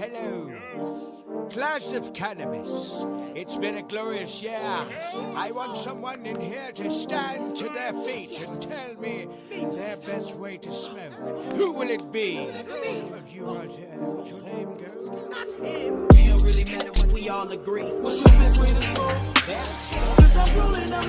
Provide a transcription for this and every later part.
Hello, class of cannabis. It's been a glorious year. I want someone in here to stand to their feet and tell me their best way to smoke. Who will it be? You right here. What's your name, girl? Not him. It don't really matter when we all agree. What's your best way to smoke? Cause I'm rolling it up.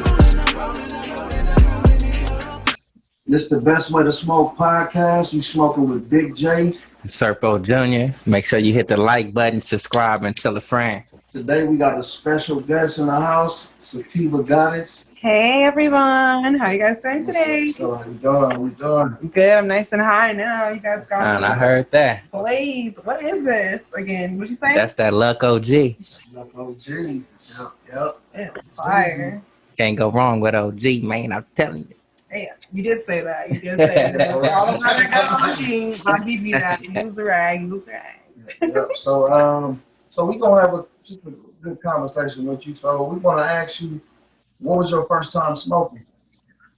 This is the Best Way to Smoke podcast. You smoking with Big J. Serpo Jr. Make sure you hit the like button, subscribe, and tell a friend. Today we got a special guest in the house, Sativa Goddess. Hey everyone, how you guys doing today? So how we doing? Good, I'm nice and high now. You guys got And I heard that. Blaze. What is this again? What you saying? That's that Luck OG. Luck OG. Yep. It's fire. Can't go wrong with OG, man. I'm telling you. Yeah, you did say that. You did say that. All about that OG. I'll give you that. Use the rag. Yep. So we gonna have just a good conversation with you. So we want to ask you, what was your first time smoking?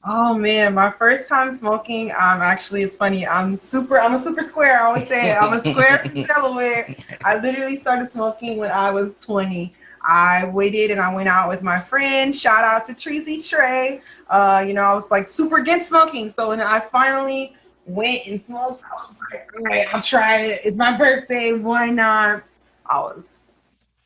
Oh man, my first time smoking. Actually, it's funny. I'm a super square. I always say it. I'm a square from Delaware. I literally started smoking when I was 20. I waited and I went out with my friend. Shout out to Tracy Trey. I was like super against smoking. So when I finally went and smoked, I was like, all right, I'll try it. It's my birthday. Why not? I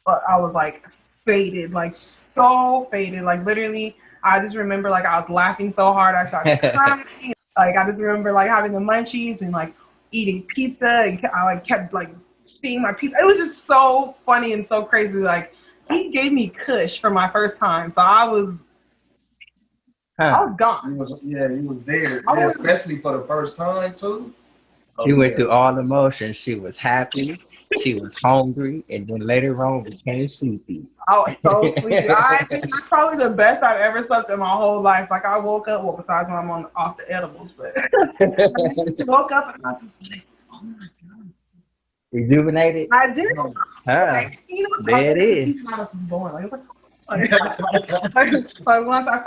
was like faded, like so faded. Like literally, I just remember like I was laughing so hard I started crying. Like I just remember like having the munchies and like eating pizza, and I like kept like seeing my pizza. It was just so funny and so crazy. Like he gave me Kush for my first time, so I was gone. He was there, especially for the first time too. She went through all the emotions. She was happy, she was hungry, and then later on became sleepy. I was so sleepy. I think that's probably the best I've ever slept in my whole life. Like I woke up, well, besides when I'm off the edibles, but I woke up and I was like, oh my God. Rejuvenated? I did. There it is. Like once I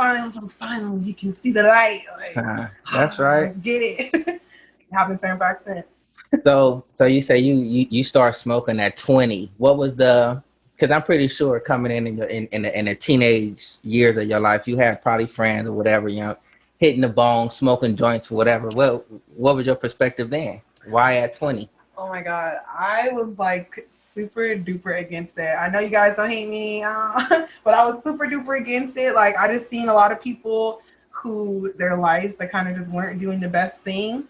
finally, you can see the light. Like, that's right. Get it. Haven't turned back since. So you say you start smoking at 20. What was because I'm pretty sure coming in the teenage years of your life, you had probably friends or whatever, hitting the bone, smoking joints, whatever. Well, what was your perspective then? Why at 20? Oh my God, I was like super duper against it. I know you guys don't hate me, but I was super duper against it. Like I just seen a lot of people who their lives, they kind of just weren't doing the best thing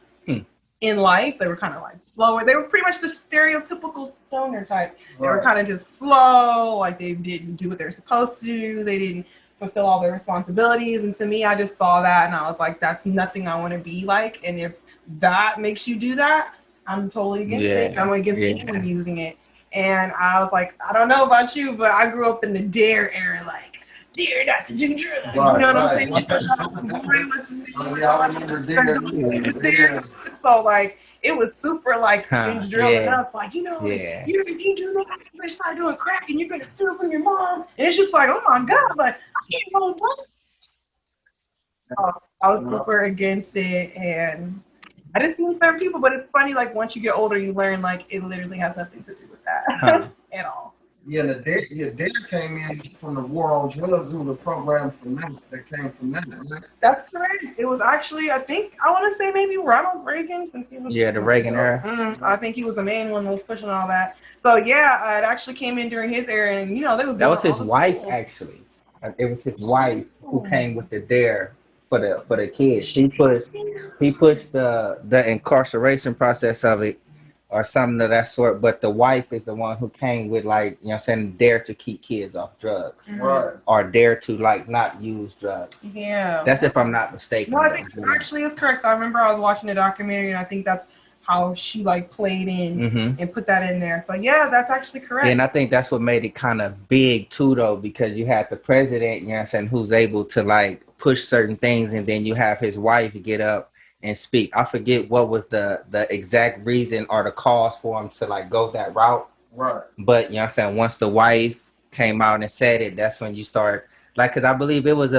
in life. They were kind of like slower. They were pretty much the stereotypical stoner type. They were kind of just slow, like they didn't do what they're supposed to do. They didn't fulfill all their responsibilities. And to me, I just saw that and I was like, that's nothing I want to be like. And if that makes you do that, I'm totally against it. I'm against anyone using it. And I was like, I don't know about you, but I grew up in the Dare era, like, Dare, Dr. Ginger. You know what I'm saying? So, like, it was super, like, drilling us, like, you do that, you're going to start doing crack and you're going to steal from your mom. And it's just like, oh my God, like, I can't know what. I was super against it, and I didn't see certain people, but it's funny, like, once you get older, you learn, like, it literally has nothing to do with that at all. Yeah, the Dare came in from the war on drugs. It was a program from that came from that. Right? That's correct. It was actually, I want to say maybe Ronald Reagan, since he was the Reagan era. I think he was the main one that was pushing all that. So yeah, it actually came in during his era, and that was his wife actually. It was his wife who came with the Dare for the kids. He pushed the incarceration process of it or something of that sort, but the wife is the one who came with, like, dare to keep kids off drugs. Right. Or dare to, like, not use drugs. Yeah. That's if I'm not mistaken. No, I think it actually is correct. So I remember I was watching a documentary, and I think that's how she, like, played in and put that in there. So yeah, that's actually correct. Yeah, and I think that's what made it kind of big too, though, because you had the president, who's able to, like, push certain things, and then you have his wife get up and speak. I forget what was the exact reason or the cause for him to, like, go that route. Right. But once the wife came out and said it, that's when you start, like, because I believe it was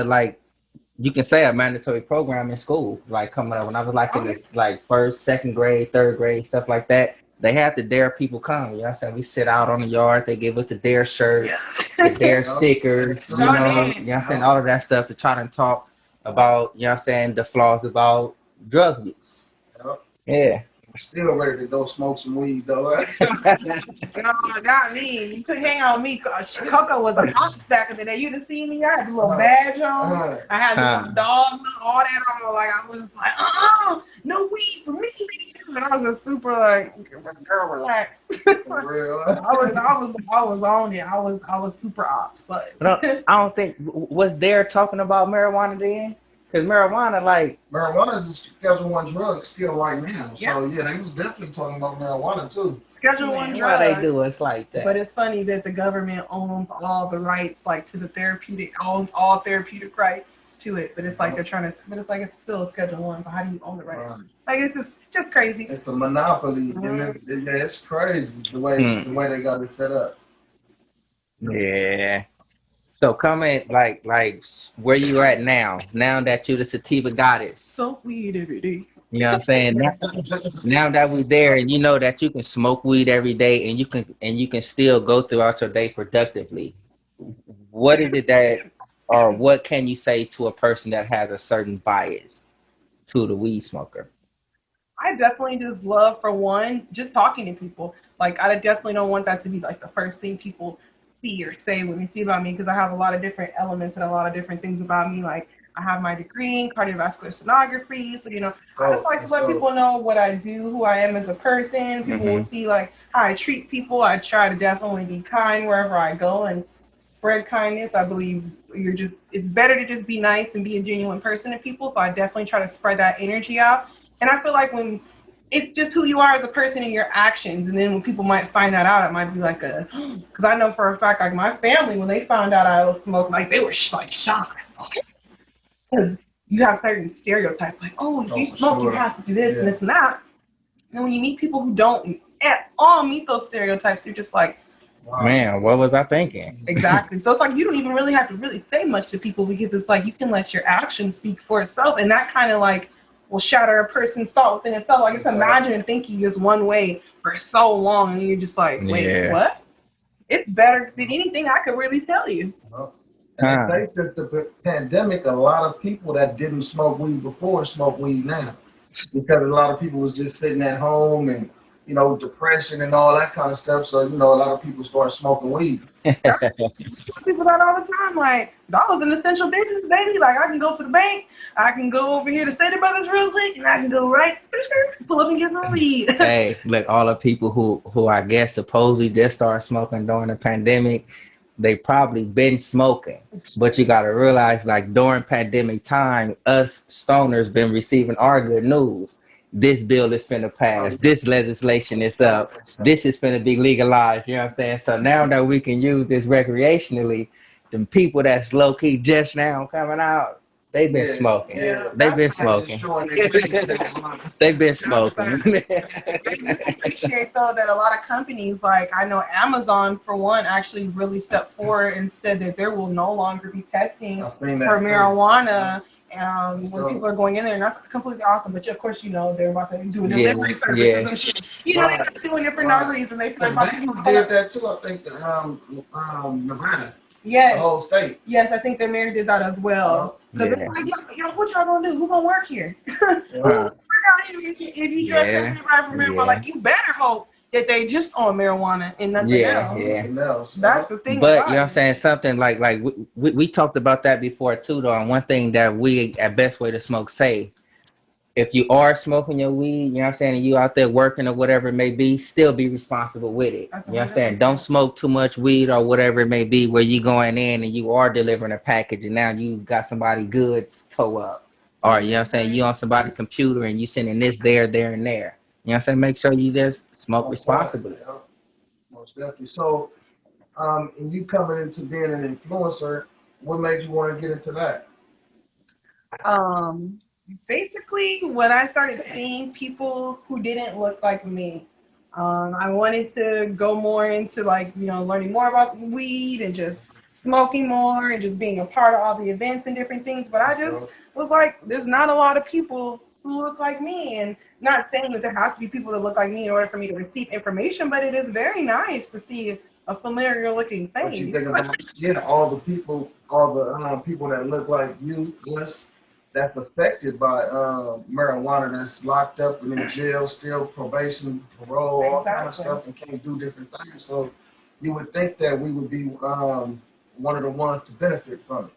you can say a mandatory program in school, like, coming up when I was like in the, like, first, second grade, third grade, stuff like that. they had the dare people come. You know what I'm saying? We sit out on the yard, they give us the dare shirts, the dare stickers, you know what I'm saying? All of that stuff to try to talk about, you know what I'm saying, the flaws about drug use. Yep. Yeah. Still ready to go smoke some weed though. No, not me. You couldn't hang out with me. Coco was a ops back in the day. You done seen me? I had the little badge on. I had the little dog, all that on. Like I was like, no weed for me. And I was just super like, girl, relax. For real. I was on it. I was super ops. But I don't think was there talking about marijuana then? Because marijuana is a Schedule 1 drug still right now. So yeah, they was definitely talking about marijuana too. Schedule 1 drug. Why they do us like that? But it's funny that the government owns all the rights, like to the owns all therapeutic rights to it. But it's like they're trying to, but it's like it's still a Schedule 1. But how do you own the rights? Right. Like it's just crazy. It's a monopoly. And it's crazy the way they got it set up. Yeah. So coming like where you at now that you're the sativa goddess. Smoke weed every day. You know what I'm saying? Now that we're there and you know that you can smoke weed every day and you can still go throughout your day productively. What is it that or what can you say to a person that has a certain bias to the weed smoker? I definitely just love, for one, just talking to people. Like I definitely don't want that to be like the first thing people see or say when they see about me, because I have a lot of different elements and a lot of different things about me. Like I have my degree in cardiovascular sonography, so I just like to let people know what I do, who I am as a person. People will see like how I treat people. I try to definitely be kind wherever I go and spread kindness. I believe it's better to just be nice and be a genuine person to people. So I definitely try to spread that energy out. And I feel like when it's just who you are as a person and your actions. And then when people might find that out, it might be like because I know for a fact, like my family, when they found out I was smoking, like they were like shocked. Because you have certain stereotypes, like, if you smoke, you have to do this and this and that. And when you meet people who don't at all meet those stereotypes, you're just like, wow. Man, what was I thinking? Exactly. So it's like you don't even really have to really say much to people, because it's like you can let your actions speak for itself. And that kind of like will shatter a person's thought within itself. Like, just imagine thinking this one way for so long, and you're just like, wait, what? It's better than anything I could really tell you. Since the pandemic, a lot of people that didn't smoke weed before smoke weed now, because a lot of people was just sitting at home and depression and all that kind of stuff. So, a lot of people started smoking weed. People that all the time, like, that was an essential business, baby. Like, I can go to the bank, I can go over here to Stater Brothers real quick, and I can go pull up and get some weed. Hey, look, all the people who I guess supposedly just started smoking during the pandemic, they probably been smoking. But you got to realize, like, during pandemic time, us stoners been receiving our good news. This bill is finna pass. This legislation is up. This is finna be legalized. You know what I'm saying? So now that we can use this recreationally, the people that's low key just now coming out, they've been smoking. Yeah. They've been smoking. They've been smoking. I appreciate though that a lot of companies, like I know Amazon for one, actually really stepped forward and said that there will no longer be testing for marijuana. When people are going in there, and that's completely awesome. But of course, they're about to do delivery services and shit. They're not doing it for no reason. They feel like people did that too. I think that Nevada. Yes. The whole state. Yes, I think their mayor did that as well. Because it's like, what y'all gonna do? Who gonna work here? If you dress everybody for marijuana, like you better hope that they just on marijuana and nothing else. That's the thing. But you know what I'm saying? Something like we talked about that before too, though. And one thing that we at Best Way to Smoke say, if you are smoking your weed, you know what I'm saying, and you out there working or whatever it may be, still be responsible with it. You know what I'm saying? Don't smoke too much weed or whatever it may be where you going in and you are delivering a package and now you got somebody goods tow up. Or, you know what I'm saying, you on somebody's computer and you sending this there, and there. You know what I'm saying? Make sure you just smoke responsibly. Most definitely. So, and you coming into being an influencer, what made you want to get into that? Basically, when I started seeing people who didn't look like me, I wanted to go more into learning more about weed and just smoking more and just being a part of all the events and different things. But I just was like, there's not a lot of people who who look like me. And not saying that there has to be people that look like me in order for me to receive information, but it is very nice to see a familiar looking But you face. think about all the people that look like you, us, that's affected by marijuana, that's locked up and in jail, still probation, parole, all kind of stuff, and can't do different things. So you would think that we would be one of the ones to benefit from it.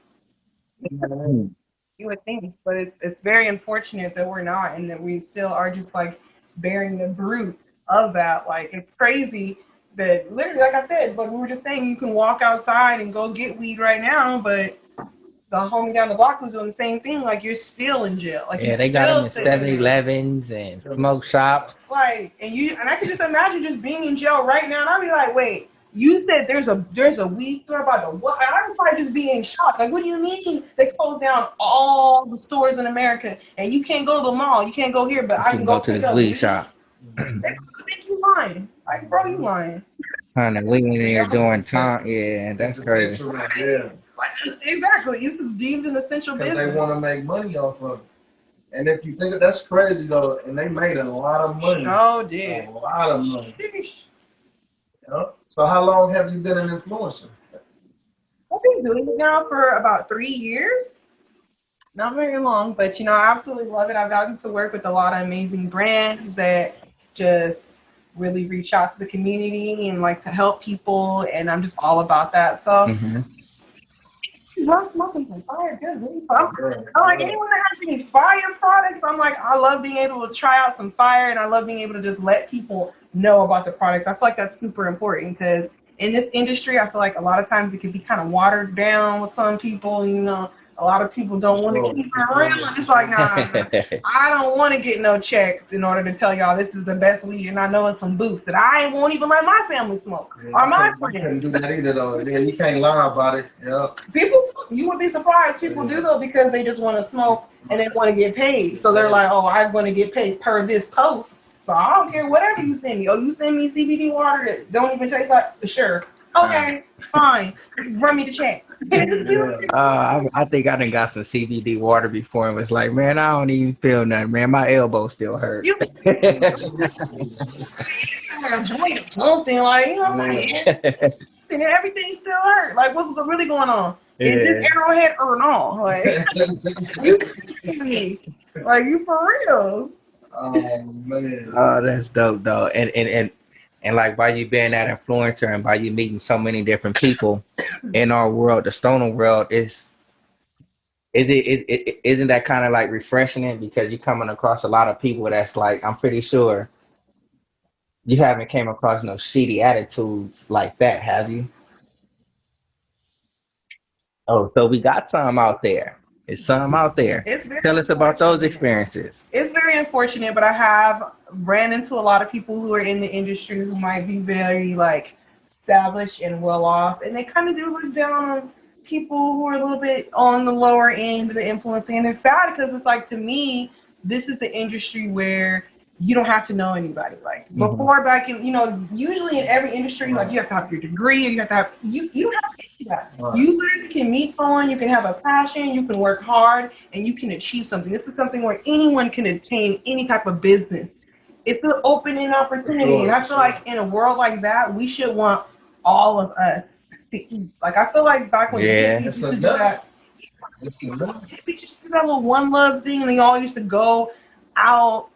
You know what I mean? You would think, but it's very unfortunate that we're not, and that we still are just like bearing the brunt of that. Like, it's crazy that literally, like I said, but we were just saying, you can walk outside and go get weed right now, but the homie down the block was doing the same thing. Like, you're still in jail. Like, Yeah, they got them in 7-Elevens and smoke shops. Right, and I could just imagine just being in jail right now, and I'd be like, wait. You said there's a weed store about the what? I would probably just be in shock. Like, what do you mean they closed down all the stores in America and you can't go to the mall? You can't go here, but I can go to this weed shop. They think you lying. Like, bro, you lying. Honey, we in here doing time. Yeah, that's crazy. Yeah. Like, exactly. This is deemed an essential Because business. they want to make money off of it. And if you think that's crazy though, and they made a lot of money. Oh, dear. A lot of money. Yeah. So how long have you been an influencer? I've been doing it now for about 3 years. Not very long, but I absolutely love it. I've gotten to work with a lot of amazing brands that just really reach out to the community and like to help people, and I'm just all about that. So love smoking some fire, good. I like anyone that has any fire products. I'm like, I love being able to try out some fire, and I love being able to just let people know about the products. I feel like that's super important because in this industry, I feel like a lot of times it can be kind of watered down with some people. A lot of people don't want to keep it real, and it's like, nah, I don't want to get no checks in order to tell y'all this is the best weed, and I know it's some boost that I won't even let my family smoke or my friends. You can't do that either, though. Yeah, you can't lie about it. Yeah. People, you would be surprised. People do though because they just want to smoke and they want to get paid. So they're like, oh, I'm going to get paid per this post. So I don't care whatever you send me. Oh, you send me CBD water that don't even taste like, sure. Okay, fine. Run me the check. I think I done got some CBD water before and was like, man, I don't even feel nothing, man. My elbow still hurts. Something like, and everything still hurt. Like, what's really going on? Is this Arrowhead or not? Like, you for real? Oh man. Oh, that's dope, though. And like by you being that influencer and by you meeting so many different people in our world, the stoner world, isn't that kind of like refreshing because you're coming across a lot of people that's like, I'm pretty sure you haven't came across no shitty attitudes like that, have you? Oh, so we got some out there. It's some out there. Tell us about those experiences. It's very unfortunate, but I have ran into a lot of people who are in the industry who might be very like established and well off, and they kind of do look down on people who are a little bit on the lower end of the influencing. And it's sad because it's like, to me, this is the industry where you don't have to know anybody. Like before, back in, usually in every industry, like you have to have your degree, and you don't have to do that. Right. You literally can meet someone, you can have a passion, you can work hard, and you can achieve something. This is something where anyone can attain any type of business. It's an opening opportunity. And I feel like in a world like that, we should want all of us to eat. Like, I feel like back when we used to do that, we just did that little one love thing, and they all used to go out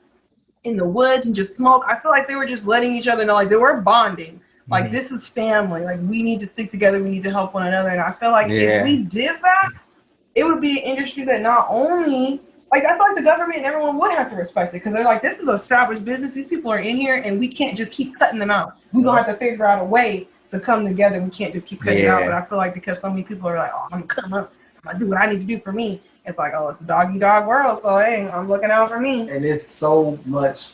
in the woods and just smoke. I feel like they were just letting each other know, like, they were bonding. Like, this is family. Like, we need to stick together. We need to help one another. And I feel like if we did that, it would be an industry that not only, like, that's like the government and everyone would have to respect it, because they're like, this is an established business. These people are in here, and we can't just keep cutting them out. We're going to have to figure out a way to come together. We can't just keep cutting it out. But I feel like because so many people are like, oh, I'm going to come up. I'm going to do what I need to do for me. It's like, oh, it's a dog-eat-dog world. So, hey, I'm looking out for me. And it's so much,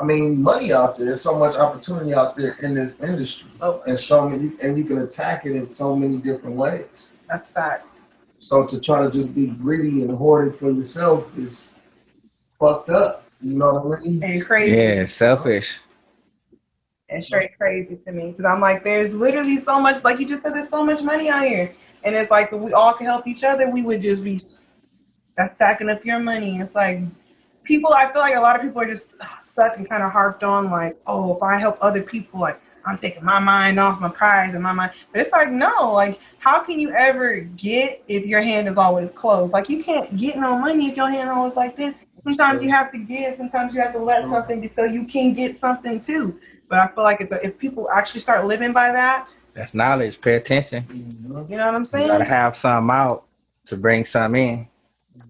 money out there. There's so much opportunity out there in this industry. And so many, and you can attack it in so many different ways. That's facts. So to try to just be greedy and hoard it for yourself is fucked up. You know what I mean? And crazy. Yeah, selfish. And straight crazy to me. Because I'm like, there's literally so much, like you just said, there's so much money out here. And it's like, if we all can help each other, we would just be stacking up your money. It's like, people, I feel like a lot of people are just stuck and kind of harped on like, oh, if I help other people, like I'm taking my mind off my prize and my mind. But it's like, no, like how can you ever get if your hand is always closed? Like you can't get no money if your hand is always like this. Sometimes you have to give, sometimes you have to let something so you can get something too. But I feel like if people actually start living by that, That's knowledge. Pay attention. you know what I'm saying? You gotta have some out to bring some in.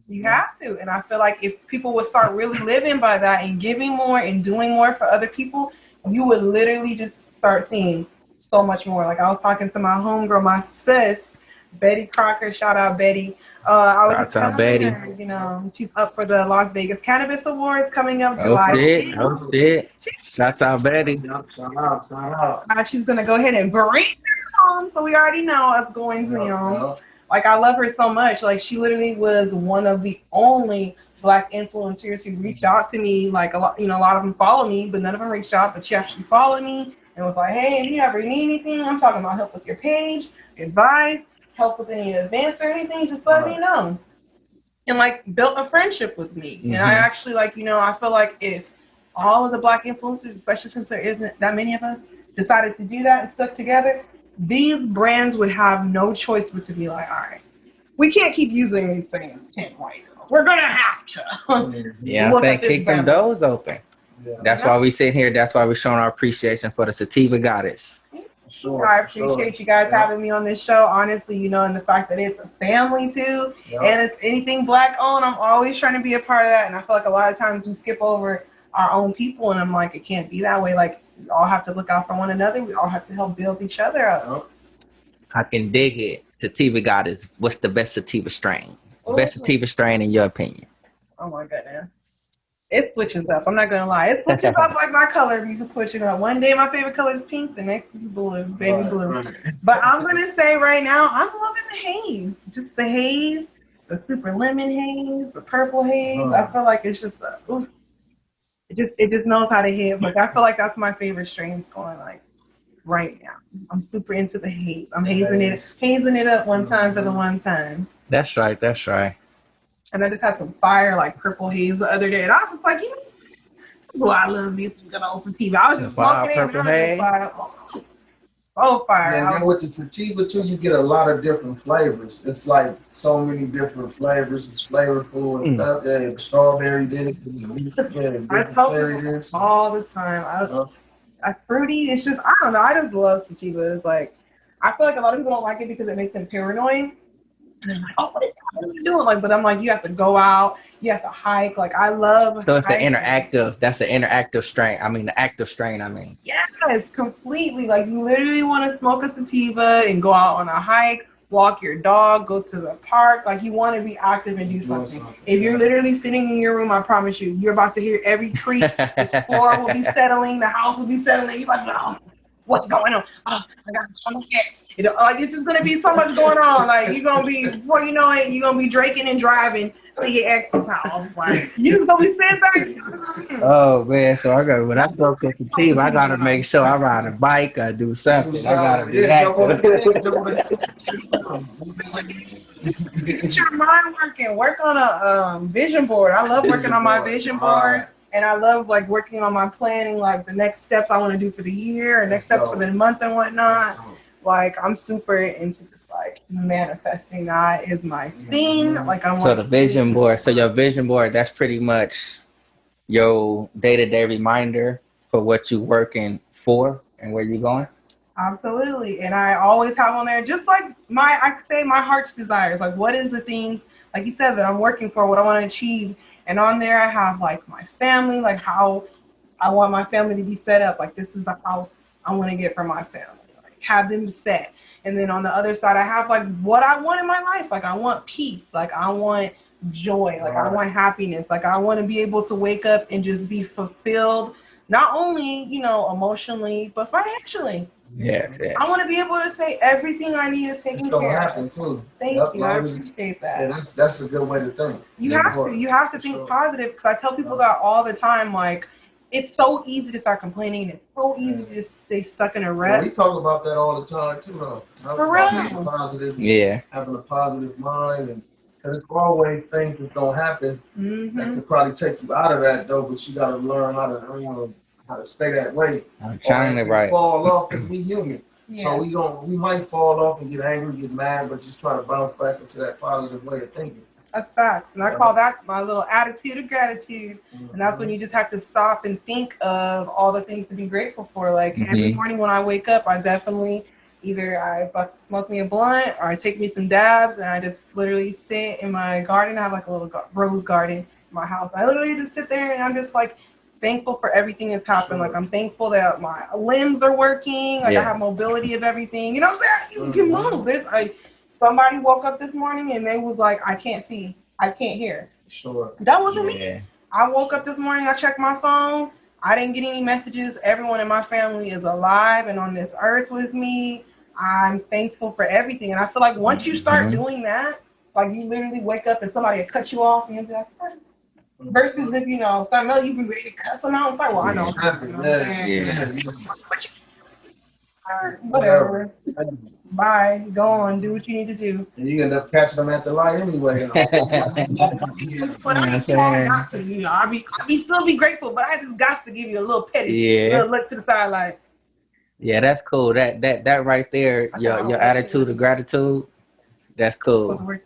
You have to. And I feel like if people would start really living by that and giving more and doing more for other people, you would literally just start seeing so much more. Like I was talking to my homegirl, my sis, Betty Crocker, shout out Betty. I was just telling her, you know, she's up for the Las Vegas Cannabis Awards coming up July 8th. Oh shit. Shout out Betty. Shout out. She's gonna go ahead and bring her home, so we already know us going to, you know. Like I love her so much. Like she literally was one of the only Black influencers who reached out to me. Like a lot, you know, a lot of them follow me, but none of them reached out. But she actually followed me and was like, "Hey, if you ever need anything, I'm talking about help with your page, advice, help with any advance or anything, just let me know." And like built a friendship with me. And I actually like, you know, I feel like if all of the Black influencers, especially since there isn't that many of us, decided to do that and stuck together, these brands would have no choice but to be like, all right, we can't keep using these things 10 white girls. We're going to have to. Yeah, I think keep them doors open. Yeah. That's why we sit here. That's why we're showing our appreciation for the Sativa Goddess. Sure, I appreciate you guys having me on this show. Honestly, you know, and the fact that it's a family too, and it's anything Black owned, I'm always trying to be a part of that. And I feel like a lot of times we skip over our own people, and I'm like, it can't be that way. Like, we all have to look out for one another. We all have to help build each other up. I can dig it. Sativa Goddess. What's the best sativa strain? Best sativa strain in your opinion? Oh my goodness. It switches up. I'm not gonna lie. It switches up like my color. You can switch it up. One day my favorite color is pink, the next is blue, baby blue. But I'm gonna say right now, I'm loving the haze. Just the haze, the super lemon haze, the purple haze. I feel like it's just it just knows how to hit. Like I feel like that's my favorite strains going like right now. I'm super into the haze. I'm hazing it up one time for the one time. That's right. That's right. And I just had some fire, like purple haze the other day. And I was just like, I love these good old sativa. I was just walking in purple haze. Oh, fire. Yeah, and with the sativa, too, you get a lot of different flavors. It's like so many different flavors. It's flavorful. And strawberry this. I tell people all the time. I fruity. It's just, I don't know. I just love sativa. It's like, I feel like a lot of people don't like it because it makes them paranoid. And I'm like, oh, what is that doing? Like, but I'm like, you have to go out, you have to hike. Like, I love. So it's the interactive. That's the interactive strain. I mean, the active strain. I mean. Yes, completely. Like, you literally want to smoke a sativa and go out on a hike, walk your dog, go to the park. Like, you want to be active and do something. If you're literally sitting in your room, I promise you, you're about to hear every creak. The floor will be settling. The house will be settling. You're like, no. What's going on? Oh, I got like this is gonna be so much going on. Like you're gonna be before you know it, you're gonna be drinking and driving to your ex's house. Like you just gonna be sitting back. Oh man, so I got when I smoke the sativa, I gotta make sure I ride a bike or do something. I gotta be active. Get your mind working. Work on a vision board. I love working on my vision board. And I love like working on my planning, like the next steps I want to do for the year, and next steps for the month and whatnot. Like I'm super into just like manifesting. That is my thing. Like I want. So the vision board. So your vision board, that's pretty much your day-to-day reminder for what you're working for and where you're going. Absolutely, and I always have on there just like I say my heart's desires. Like what is the things, like you said, that I'm working for, what I want to achieve. And on there, I have like my family, like how I want my family to be set up. Like this is the house I want to get for my family. Like have them set. And then on the other side, I have like what I want in my life. Like I want peace. Like I want joy. Like I want happiness. Like I want to be able to wake up and just be fulfilled, not only, you know, emotionally, but financially. Yes. I want to be able to say everything I need is taken care of. Too. Thank you. I appreciate that. Yeah, that's a good way to think. You have to think positive, because I tell people that all the time. Like, it's so easy to start complaining. It's so easy to just stay stuck in a rut. We talk about that all the time too, though. For real. Positive, yeah. Having a positive mind and There's always things that don't happen that could probably take you out of that though, but you gotta learn how to stay that way. I'm trying to right. Fall off because we human. Yeah. So we might fall off and get angry, get mad, but just try to bounce back into that positive way of thinking. That's facts. And I call that my little attitude of gratitude. And that's when you just have to stop and think of all the things to be grateful for. Like every morning when I wake up, I definitely I smoke me a blunt or I take me some dabs and I just literally sit in my garden. I have like a little rose garden in my house. I literally just sit there and I'm just like thankful for everything that's happened. Like I'm thankful that my limbs are working. Like I have mobility of everything. You know what I'm saying? You can move. Somebody woke up this morning and they was like, I can't see, I can't hear. Sure. That wasn't me. I woke up this morning, I checked my phone. I didn't get any messages. Everyone in my family is alive and on this earth with me. I'm thankful for everything. And I feel like once you start doing that, like you literally wake up and somebody will cut you off and you'll be like, what? Versus if, you know, Samuel, you can ready to cuss them out. It's like, well, I know. Whatever. Bye. Go on. Do what you need to do. And you end up catching them at the light anyway. But I just got to, you know, I still be grateful, but I just got to give you a little petty, little look to the side, like. Yeah, that's cool. That right there, your attitude of gratitude, that's cool.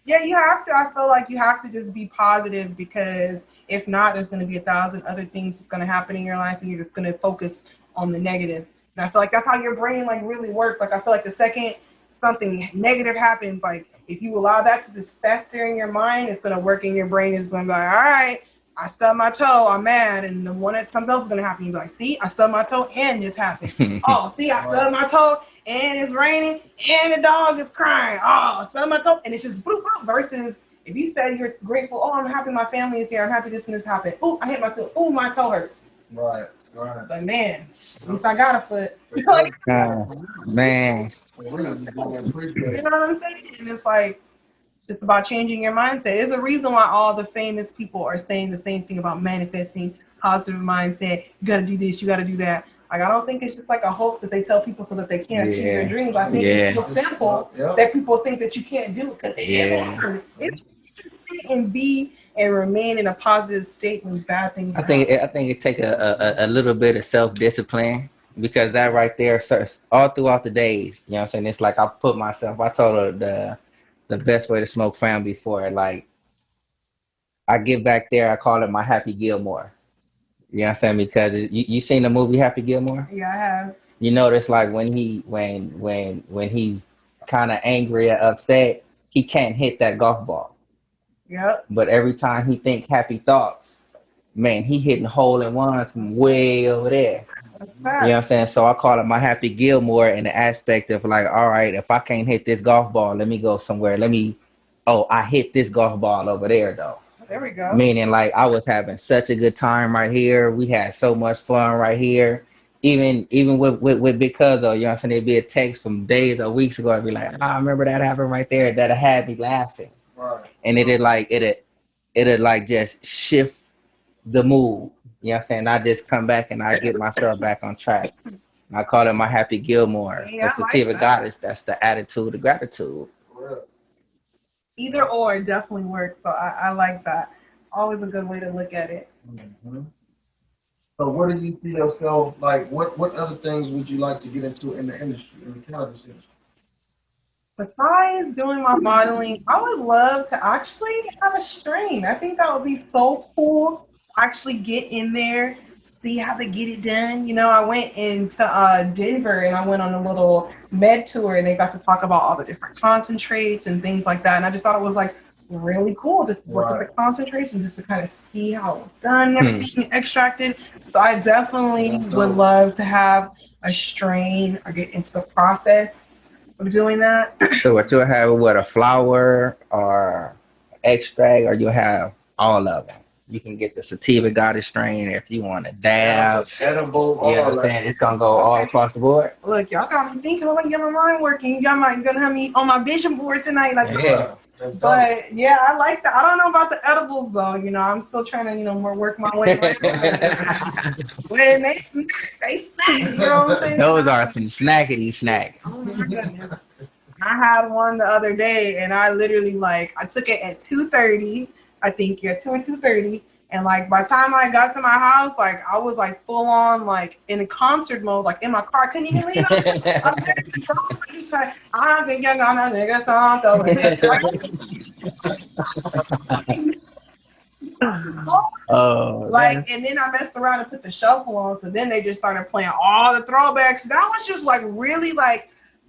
Yeah, you have to. I feel like you have to just be positive because if not, there's going to be 1,000 other things that's going to happen in your life, and you're just going to focus on the negative. And I feel like that's how your brain like really works. Like I feel like the second something negative happens, like if you allow that to just fester in your mind, it's going to work in your brain. It's going to be like, all right, I stubbed my toe, I'm mad, and the one that something else is gonna happen. You're like, see, I stubbed my toe and this happened. Oh, see, I stubbed my toe and it's raining and the dog is crying. Oh, I stubbed my toe, and it's just bloop, bloop. Versus if you say you're grateful, oh, I'm happy my family is here, I'm happy this and this happened. Oh, I hit my toe. Oh, my toe hurts. Right. But man, at least I got a foot. Man. You know what I'm saying? And it's like, it's about changing your mindset. There's a reason why all the famous people are saying the same thing about manifesting positive mindset. You got to do this, you got to do that. Like, I don't think it's just like a hoax that they tell people so that they can't achieve their dreams. I think it's so simple that people think that you can't do it because it's and be and remain in a positive state when bad things happen. I think it take a little bit of self-discipline, because that right there, all throughout the days, you know what I'm saying? It's like I told her the best way to smoke fam before, like I get back there, I call it my Happy Gilmore. You know what I'm saying? Because you seen the movie Happy Gilmore? Yeah, I have. You notice like when he's kind of angry or upset, he can't hit that golf ball. Yep. But every time he think happy thoughts, man, he hitting hole-in-ones from way over there. You know what I'm saying? So I call it my Happy Gilmore in the aspect of like, all right, if I can't hit this golf ball, let me go somewhere. I hit this golf ball over there though. There we go. Meaning like I was having such a good time right here. We had so much fun right here. Even with Big Cuz though, you know what I'm saying? There'd be a text from days or weeks ago. I'd be like, I remember that happened right there. That had me laughing. Right. And it'd like just shift the mood. You know what I'm saying? I just come back and I get myself back on track. I call it my Happy Gilmore. Yeah, the Sativa Goddess. That's the attitude of gratitude. Either or definitely works. So I like that. Always a good way to look at it. Mm-hmm. So what do you see yourself like? What other things would you like to get into in the industry, in the cannabis industry? Besides doing my modeling, I would love to actually have a strain. I think that would be so cool. Actually get in there, see how they get it done. You know, I went into Denver and I went on a little med tour and they got to talk about all the different concentrates and things like that. And I just thought it was like really cool just to look at the concentrates and just to kind of see how it was done, everything extracted. So I definitely would love to have a strain or get into the process of doing that. So what you'll have, a flower or extract, or you'll have all of them? You can get the Sativa Goddess strain if you want to dab. Edible, you know what I'm saying? It's going to go all across the board. Look, y'all got me thinking, I'm going to get my mind working. Y'all going to have me on my vision board tonight. Like, but yeah, I like that. I don't know about the edibles though. You know, I'm still trying to, more work my way around. When they snack, you know what I'm saying? Those are some snackety snacks. Oh my goodness. I had one the other day, and I literally I took it at 2:30. I think 2 or 2:30, and by the time I got to my house, I was full on in a concert mode, in my car. I couldn't even leave. I was just I don't think you're gonna nigga something. Oh, And then I messed around and put the shuffle on, so then they just started playing all the throwbacks. That was just really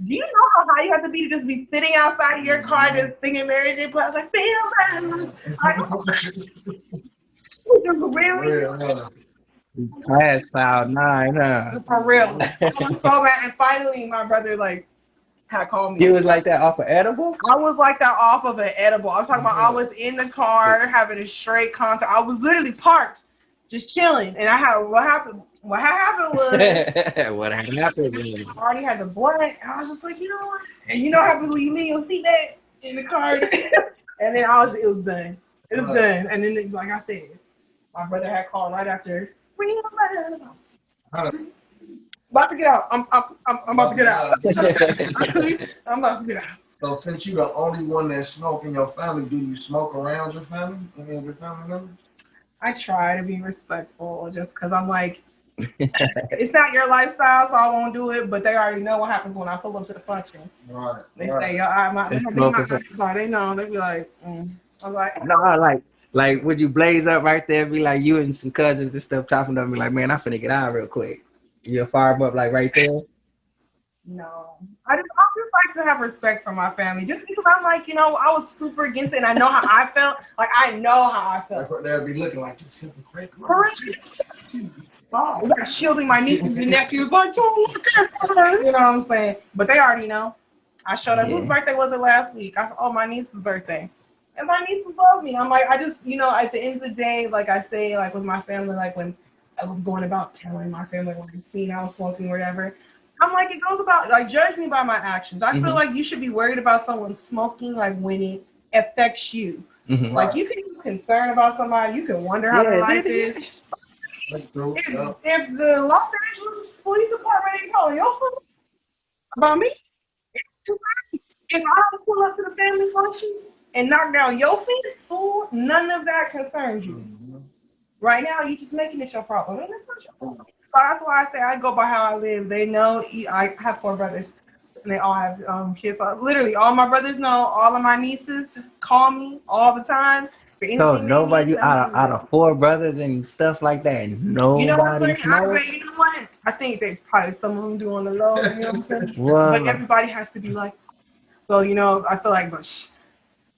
do you know how high you have to be to just be sitting outside of your car just singing Mary J. Blige? I was like, feel was just really class cloud 9, huh? for real. I was so mad, and finally my brother had called me. You was like that off of edible? I was like that off of an edible. I was talking about I was in the car having a straight concert. I was literally parked, just chilling, and what happened was what happened was I already had the blunt, and I was just like, you know what? And you know what happens when you leave your seat back in the car? And then it was done. It was done. And then like I said, my brother had called right after. About to get out. I'm about to get out. I'm about to get out. So since you're the only one that smoke in your family, do you smoke around your family? Any of your family members? I try to be respectful just because I'm it's not your lifestyle, so I won't do it. But they already know what happens when I pull up to the function. Right. They say, they know. They be like, I'm like, no, like would you blaze up right there? Be like you and some cousins and stuff chopping up. Be like, man, I'm finna get out real quick. You'll fire them up right there. No, I just like to have respect for my family. Just because I'm I was super against it, and I know how I felt. I know how I felt. They'll be looking like this hypocrite. Oh, I'm shielding my nieces and nephews. Don't look at her. You know what I'm saying? But they already know. I showed them whose birthday was it last week. I said, oh, my niece's birthday. And my nieces love me. I'm I just, at the end of the day, I say, with my family, when I was going about telling my family when I seen I was smoking or whatever. I'm it goes about, judge me by my actions. I feel you should be worried about someone smoking, when it affects you. Mm-hmm. You can be concerned about somebody. You can wonder how their life is. If the Los Angeles Police Department ain't calling your phone about me, if I don't pull up to the family function and knock down your feet, fool, none of that concerns you. Right now, you're just making it your problem, and it's not your problem. So that's why I say I go by how I live. They know I have 4 brothers, and they all have kids. So literally, all my brothers know. All of my nieces call me all the time. So nobody out of 4 brothers and stuff like that. Nobody smokes. You know what? I think there's probably some of them do on the low. You know what I'm saying? Well, but everybody has to be so I feel but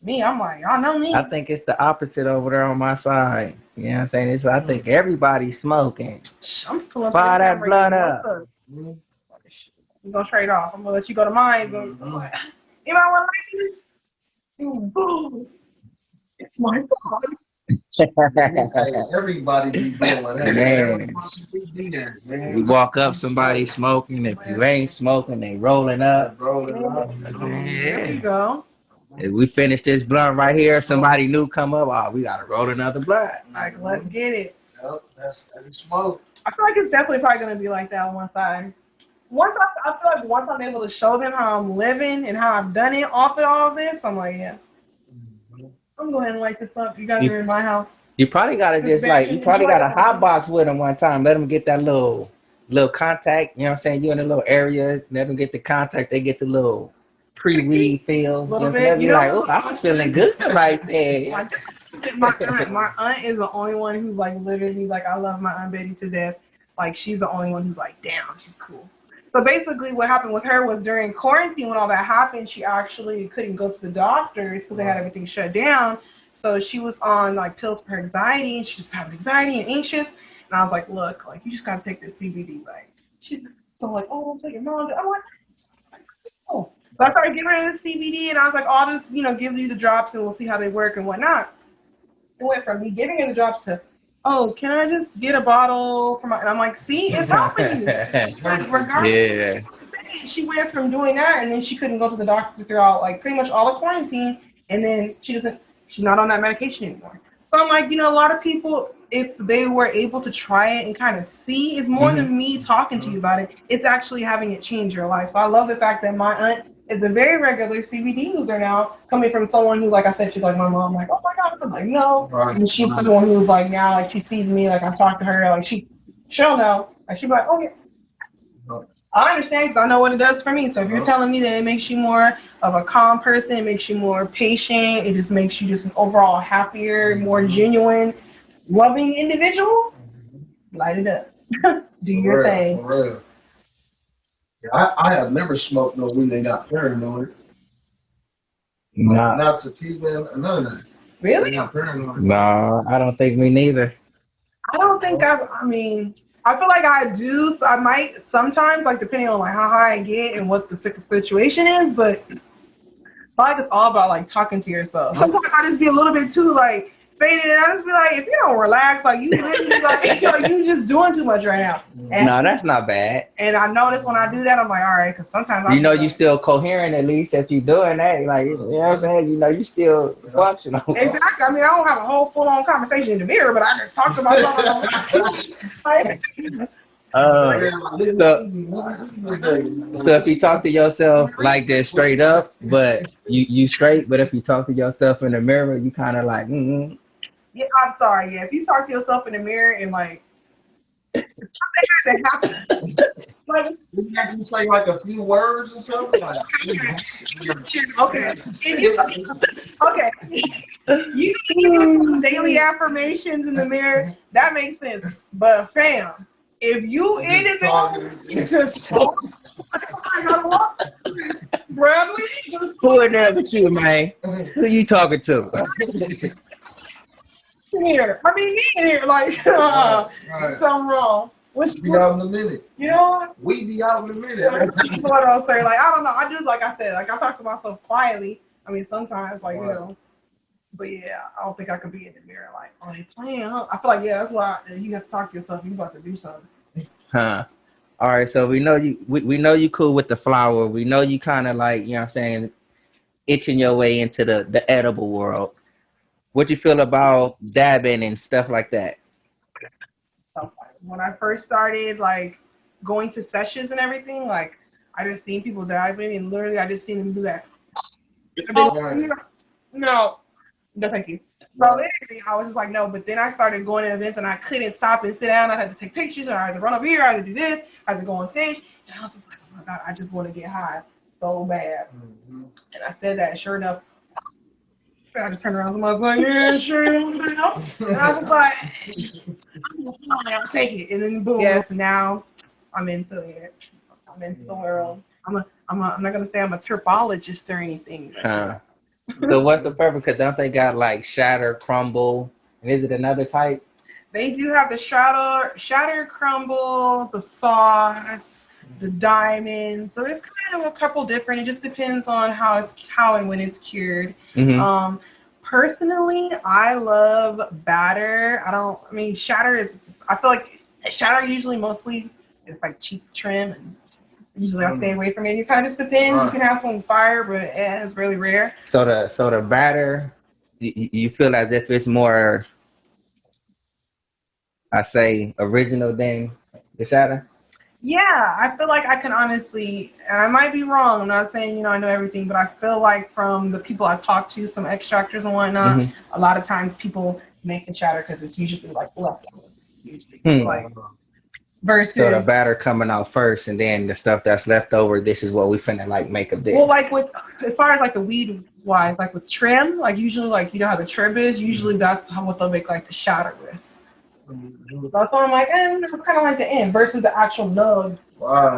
me, I'm y'all know me. I think it's the opposite over there on my side. You know what I'm saying? I think everybody's smoking. I'm pulling fire that blood up. We're gonna trade off. I'm gonna let you go to mine. You might want to like it's my fault. Everybody be doing that. Man. You walk up, somebody smoking. If you ain't smoking, they rolling up. There you go. If we finish this blunt right here, somebody new come up, we gotta roll another blunt. Let's get it. Yep, that's smoke. I feel it's definitely probably gonna be like that on one side. I feel once I'm able to show them how I'm living and how I've done it off of all this, I'm yeah. I'm going to go ahead and light this up. You guys are in my house. You probably gotta you probably got a hot box with them one time. Let them get that little contact. You know what I'm saying? You in a little area. Let them get the contact. They get the little pre-weed feel. Little bit. Oh, I was feeling good right there. My aunt is the only one who's literally I love my aunt Betty to death. She's the only one who's damn, she's cool. So basically what happened with her was during quarantine when all that happened, she actually couldn't go to the doctor, so they had everything shut down. So she was on pills for her anxiety, and she was having anxiety and anxious. And I was look, you just gotta take this CBD. She's so oh, I'm taking mom. I'm oh. So I started giving her the CBD, and I was I'll just give you the drops, and we'll see how they work and whatnot. It went from me giving her the drops to, oh, can I just get a bottle for my? And I'm see, it's helping you. Regardless. Yeah. She went from doing that, and then she couldn't go to the doctor throughout pretty much all the quarantine, and then she's not on that medication anymore. So I'm a lot of people, if they were able to try it and kind of see, it's more than me talking to you about it. It's actually having it change your life. So I love the fact that my aunt is a very regular CBD user now, coming from someone who, like I said, she's like my mom, like, oh my God, I'm like, no. Right. And she's someone who's like, now, like, she sees me, like, I talk to her, like, she'll know. Like, she'll be like, oh yeah. I understand because I know what it does for me. So if you're telling me that it makes you more of a calm person, it makes you more patient, it just makes you just an overall happier, more genuine, loving individual, light it up. Do your thing. For real. Yeah, I have never smoked no weed and got paranoid. No, Not sativa, none of that. Really? Got paranoid. no, I don't think me neither. I don't think I mean, I feel like I do. I might sometimes, like, depending on like how high I get and what the situation is, but I feel like it's all about like talking to yourself. Sometimes I just be a little bit too like faded. I just be like, if you don't relax, like you literally like you just doing too much right now. And, No, that's not bad. and I notice when I do that, I'm like, all right, because sometimes You know, like, you still coherent at least if you're doing that. Like, you know what I'm saying? You know, you still functional. exactly. I mean, I don't have a whole full-on conversation in the mirror, but I just talk to myself. Like, So if you talk to yourself like this straight up, but you straight, but if you talk to yourself in the mirror, you kind of like, yeah, I'm sorry. Yeah, if you talk to yourself in the mirror and like, something has to happen. Like, You say like a few words or something? Like, okay. Okay. You do daily affirmations in the mirror. That makes sense. But fam, if you in it, you just talk. Bradley, who in there with you, man? Who you talking to? here. I mean, he in here like, something wrong. Be out in a minute. You know what? We be out in a minute. What I'll say, like, I don't know. I do, like I said, like I talk to myself quietly. I mean, sometimes, like, you know, but yeah, I don't think I could be in the mirror like, oh, you playing, huh? I feel like, yeah, that's why you have to talk to yourself. You about to do something. Huh. All right, so we know you. We know you cool with the flower. We know you kind of like, you know what I'm saying, itching your way into the edible world. What you feel about dabbing and stuff like that? When I first started, like, going to sessions and everything, like, I just seen people dabbing, and literally I just seen them do that. No, thank you. So literally, I was just like, no. But then I started going to events, and I couldn't stop and sit down. I had to take pictures, and I had to run over here. I had to do this. I had to go on stage, and I was just like, oh my God, I just want to get high so bad. And I said that, sure enough, I just turned around and I was like, yeah, sure. And I was like, I'll take it. And then boom. Yes, now I'm into it. I'm into the world. I'm not gonna say I'm a terpologist or anything. Huh. So what's the purpose? Because don't they got like shatter, crumble, and is it another type? They do have the shatter, crumble, the sauce, the diamond. So it's kind of a couple different. It just depends on how and when it's cured. Mm-hmm. Personally, I love batter. I mean, shatter is. I feel like shatter usually mostly is like cheap trim, and usually I stay away from it. It kind of just depends. You can have some fire, but it's really rare. So the batter, you feel as if it's more, I say, original than the shatter? Yeah, I feel like I can honestly, and I might be wrong, I'm not saying, I know everything, but I feel like from the people I've talked to, some extractors and whatnot, a lot of times people make the shatter because it's usually like leftovers. Like, versus, so the batter coming out first, and then the stuff that's left over, this is what we finna like make of this. Well, like as far as like the weed wise, like with trim, like usually like, how the trim is, usually that's what they'll make like the shatter with. So that's why I'm like, it's kind of like the end versus the actual nug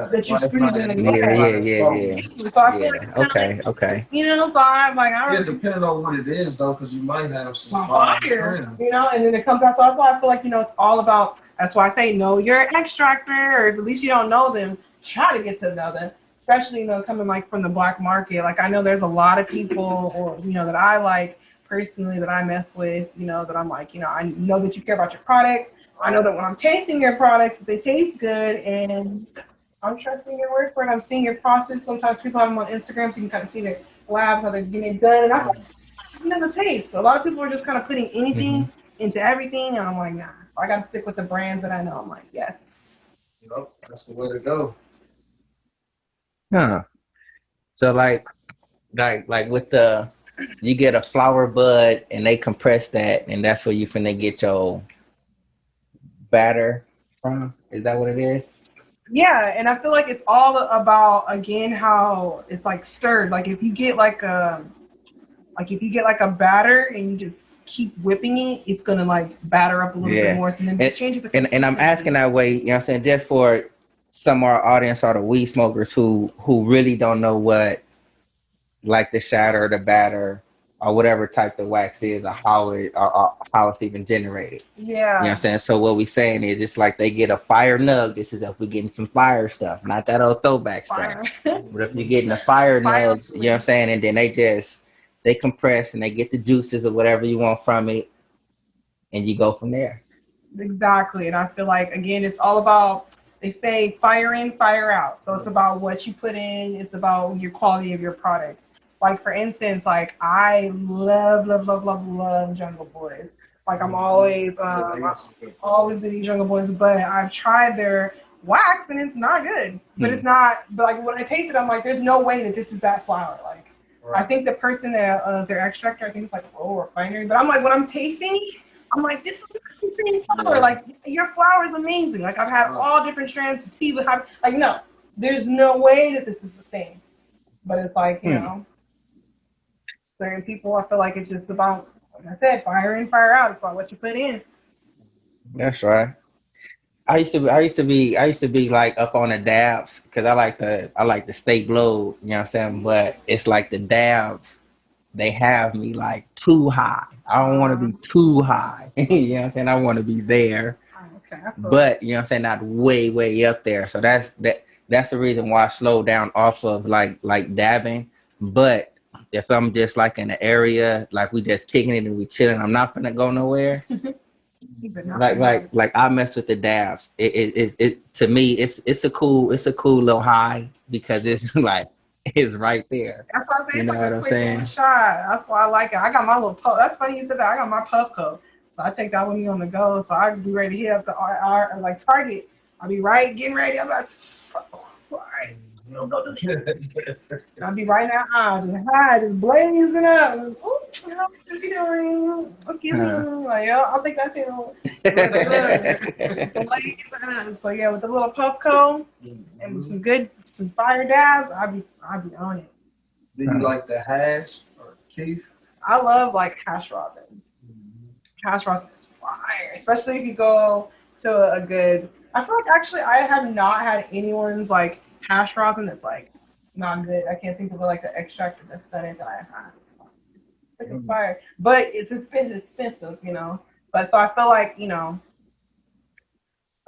that you squeeze in the Yeah. So I feel like Okay. So I'm like, all right. Yeah, depending on what it is though, because you might have some fire, and then it comes out. So that's why I feel like, it's all about. That's why I say know your extractor, or if at least you don't know them, try to get to know them. Especially, coming like from the black market. Like I know there's a lot of people, or that I like personally that I mess with, that I'm like, I know that you care about your products. I know that when I'm tasting your products, they taste good, and I'm trusting your word for it. I'm seeing your process. Sometimes people have them on Instagram, so you can kind of see their labs, how they're getting it done. And I never taste. A lot of people are just kind of putting anything into everything, and I'm like, nah. I got to stick with the brands that I know. I'm like, yes. That's the way to go. Huh. So like with the, you get a flower bud and they compress that, and that's where you finna get your batter from. Is that what it is? Yeah, and I feel like it's all about again how it's like stirred. Like if you get like a batter and you just keep whipping it, it's gonna like batter up a little bit Yeah. more. So then it just changes the And I'm asking consistency. that way, you know what I'm saying, just for some of our audience are the weed smokers who really don't know what like the shatter, the batter, or whatever type the wax is, or or how it's even generated. You know what I'm Yeah. saying? So what we saying is it's like they get a fire nug. This is if we're getting some fire stuff, not that old throwback stuff. Fire. But if you're getting the fire Fire nugs, you know what I'm saying, and then they compress and they get the juices or whatever you want from it, and you go from there. Exactly. And I feel like again it's all about, they say fire in, fire out. So it's about what you put in, it's about your quality of your products. Like for instance, like I love Jungle Boys. Like I'm always eating Jungle Boys, but I've tried their wax and it's not good. But it's not. But like when I taste it, I'm like, there's no way that this is that flour. Like I think the person that their extractor, I think it's like refinery. But I'm like when I'm tasting, I'm like, this is the same flour. Like your flour is amazing. Like I've had all different strands of tea, but like no, there's no way that this is the same. But it's like you know. Certain people, I feel like it's just about, like I said, fire in, fire out. It's about what you put in. That's right. I used to be like up on the dabs because I like the stay blowed, you know what I'm saying? But it's like the dabs, they have me like too high. I don't want to be too high. You know what I'm saying? I want to be there. Okay, I feel But you know what I'm saying, not way up there. So that's the reason why I slowed down off of like dabbing. But if I'm just like in the area, like we just kicking it and we chilling, I'm not gonna go nowhere. Like I mess with the dabs. It to me it's a cool little high because it's like it's right there. that's why I say You it's know like what a I'm quick little saying? shot. That's why I like it. I got my little puff. That's funny you said that. I got my puff coat. So I take that with me on the go. So I can be ready to hit up the R like Target. I'll be right getting ready. I'm like, all right. I'll be right now, just blazing up. Ooh, how you doing? Okay, like, yeah, I'll take that too. So yeah, with the little puff coat and some fire dabs, I'll be on it. Do you like the hash or Keith? I love like hash rosin. Hash rosin is fire, especially if you go to a good. I feel like actually I have not had anyone's like hash rosin that's like not good. I can't think of like the extractor that's done it that I've had. It's fire, but it's expensive, you know. But so I feel like again,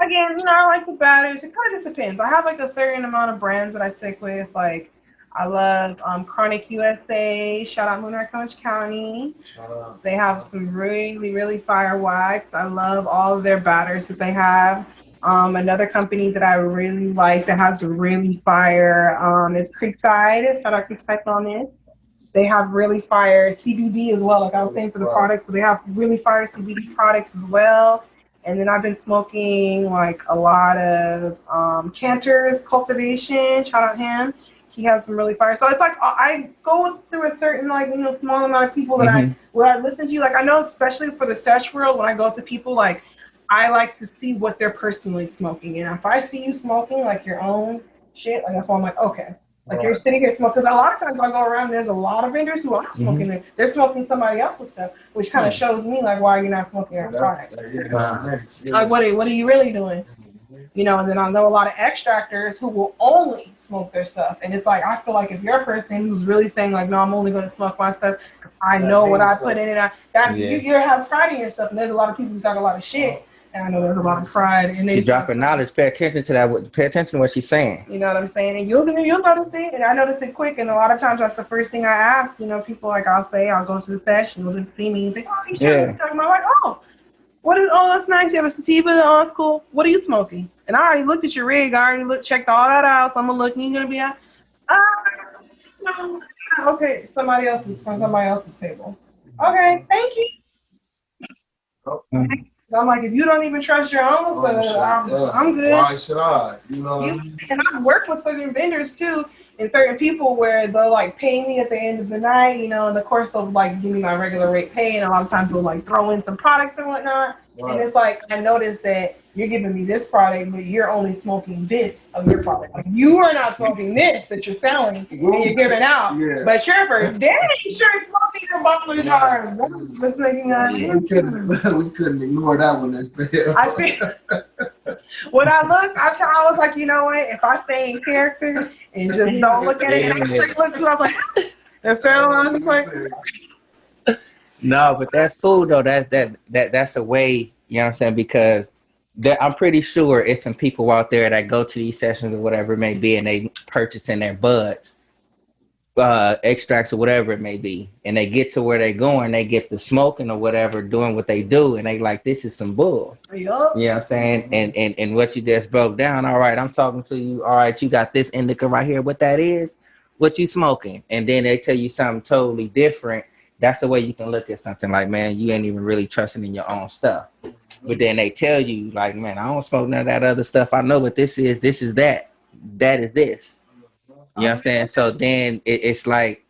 I like the batters. It kind of just depends. I have like a certain amount of brands that I stick with. Like I love Chronic USA. Shout out Moonrise County. Shout out. They have some really fire wax. I love all of their batters that they have. Another company that I really like that has really fire is Creekside. Shout out Creekside Wellness. They have really fire CBD as well. Like I was saying for the products, but they have really fire CBD products as well. And then I've been smoking like a lot of Cantor's Cultivation. Shout out him. He has some really fire. So it's like I go through a certain small amount of people that where I listen to. Like I know especially for the sesh world, when I go to people like I like to see what they're personally smoking. And if I see you smoking like your own shit, like that's why I'm like, okay. Like you're sitting here smoking. Because a lot of times I go around, there's a lot of vendors who aren't smoking it. They're smoking somebody else's stuff, which kind of shows me like why you're not smoking your product. Like what are you really doing? And then I know a lot of extractors who will only smoke their stuff. And it's like, I feel like if you're a person who's really saying like, no, I'm only going to smoke my stuff, I know what I put in it. You have pride in your stuff. And there's a lot of people who talk a lot of shit. And I know there's a lot of pride. And she's dropping knowledge. Pay attention to that. Pay attention to what she's saying. You know what I'm saying? And you'll notice it. And I notice it quick. And a lot of times that's the first thing I ask. People like I'll go to the session, they'll just see me and think, oh, you sure? I'm like, oh, that's nice. You have a sativa. Oh, that's cool. What are you smoking? And I already looked at your rig. I already checked all that out. So I'm gonna look. And you're gonna be at, no. Okay, somebody else's from somebody else's table. Okay, thank you. I'm like, if you don't even trust your own, I'm good. Why should I? You know what I mean? And I've worked with certain vendors too, and certain people where they'll like pay me at the end of the night, you know, in the course of like give me my regular rate pay, and a lot of times they'll like throw in some products and whatnot. Right. And it's like I noticed that you're giving me this product, but you're only smoking this of your product. Like you are not smoking this that you're selling and you're giving out. Yeah. But Sherper, they ain't sure smoking your bottle jars. That's making We couldn't ignore that one. I feel when I looked, I was like, you know what? If I stay in character and just don't look at it, and actually look, I was like, that fell. I was like, No, but that's cool though. That's a way, you know what I'm saying? Because I'm pretty sure it's some people out there that go to these sessions or whatever it may be, and they purchasing their buds, extracts or whatever it may be, and they get to where they're going, they get the smoking or whatever, doing what they do, and they like, this is some bull. yup. You know what I'm saying? And what you just broke down, all right, I'm talking to you, all right, you got this indica right here, what that is, what you smoking, and then they tell you something totally different. That's the way you can look at something like, man, you ain't even really trusting in your own stuff. But then they tell you, like, man, I don't smoke none of that other stuff. I know what this is that is this. You know what I'm saying? So then it's like,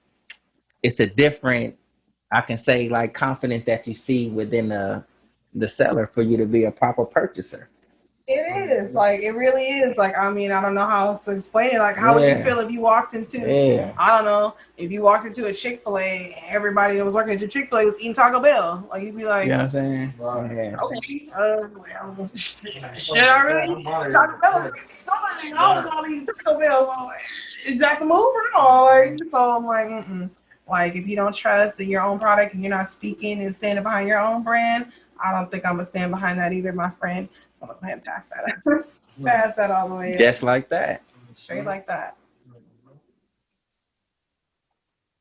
it's a different, I can say, like, confidence that you see within the seller for you to be a proper purchaser. It is. Like, it really is. Like, I mean, I don't know how to explain it. Like, how would you feel if you walked into, I don't know, if you walked into a Chick-fil-A and everybody that was working at your Chick-fil-A was eating Taco Bell? Like, you'd be like, You know what I'm saying? Right. okay, well, should I really eat Taco Bell? Somebody knows all these Taco Bells. I'm like, is that the move or no? Like, so I'm like, Like, if you don't trust in your own product and you're not speaking and standing behind your own brand, I don't think I'm going to stand behind that either, my friend. I'm going to go ahead and pass that up. Pass that all the way up. Just like that. Straight like that.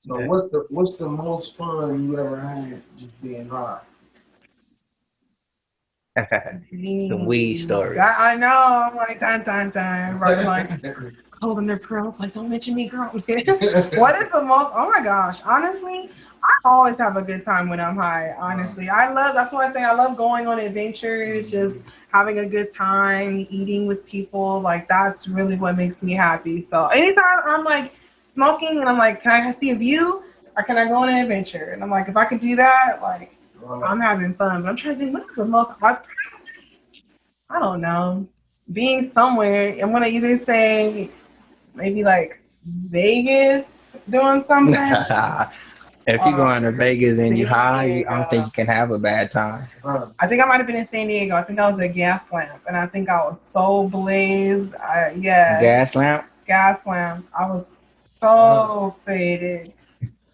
So what's the most fun you ever had just being high? Some weed stories. I know. I'm like, dun. Right, like, holding their pearls. Like, don't mention me, girl. I'm just kidding. What is the most? Oh my gosh. Honestly, I always have a good time when I'm high. Honestly, that's why I say I love going on adventures, just having a good time, eating with people. Like, that's really what makes me happy. So anytime I'm like smoking and I'm like, can I see a view or can I go on an adventure? And I'm like, if I could do that, like, I'm having fun. But I'm trying to think, what's the most? I don't know. Being somewhere, I'm gonna either say maybe like Vegas doing something. If you going to Vegas and you high, I don't think you can have a bad time. I think I might have been in San Diego. I think I was at Gas Lamp, and I think I was so blazed. Gas Lamp? Gas Lamp. I was so faded.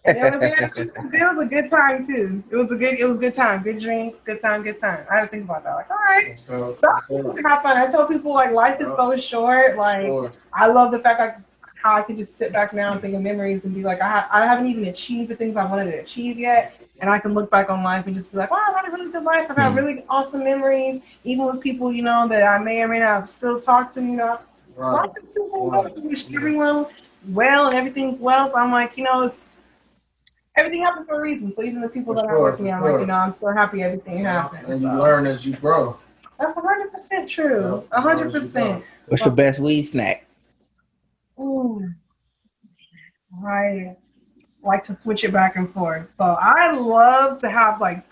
And it was a good time too. It was a good time. Good drink, good time. I had to think about that. Like, all right. So have fun. I tell people like life is so short. Like I love the fact how I can just sit back now and think of memories and be like, I haven't even achieved the things I wanted to achieve yet. And I can look back on life and just be like, wow, I had a really good life. I've had really awesome memories, even with people, you know, that I may or may not still talk to, you know. Life is still wish everyone well and everything's well. So I'm like, you know, everything happens for a reason. So even the people that aren't working, I'm like, you know, I'm so happy everything happened. And you learn as you grow. That's 100% true. 100%. What's the best weed snack? Ooh, I like to switch it back and forth. So I love to have like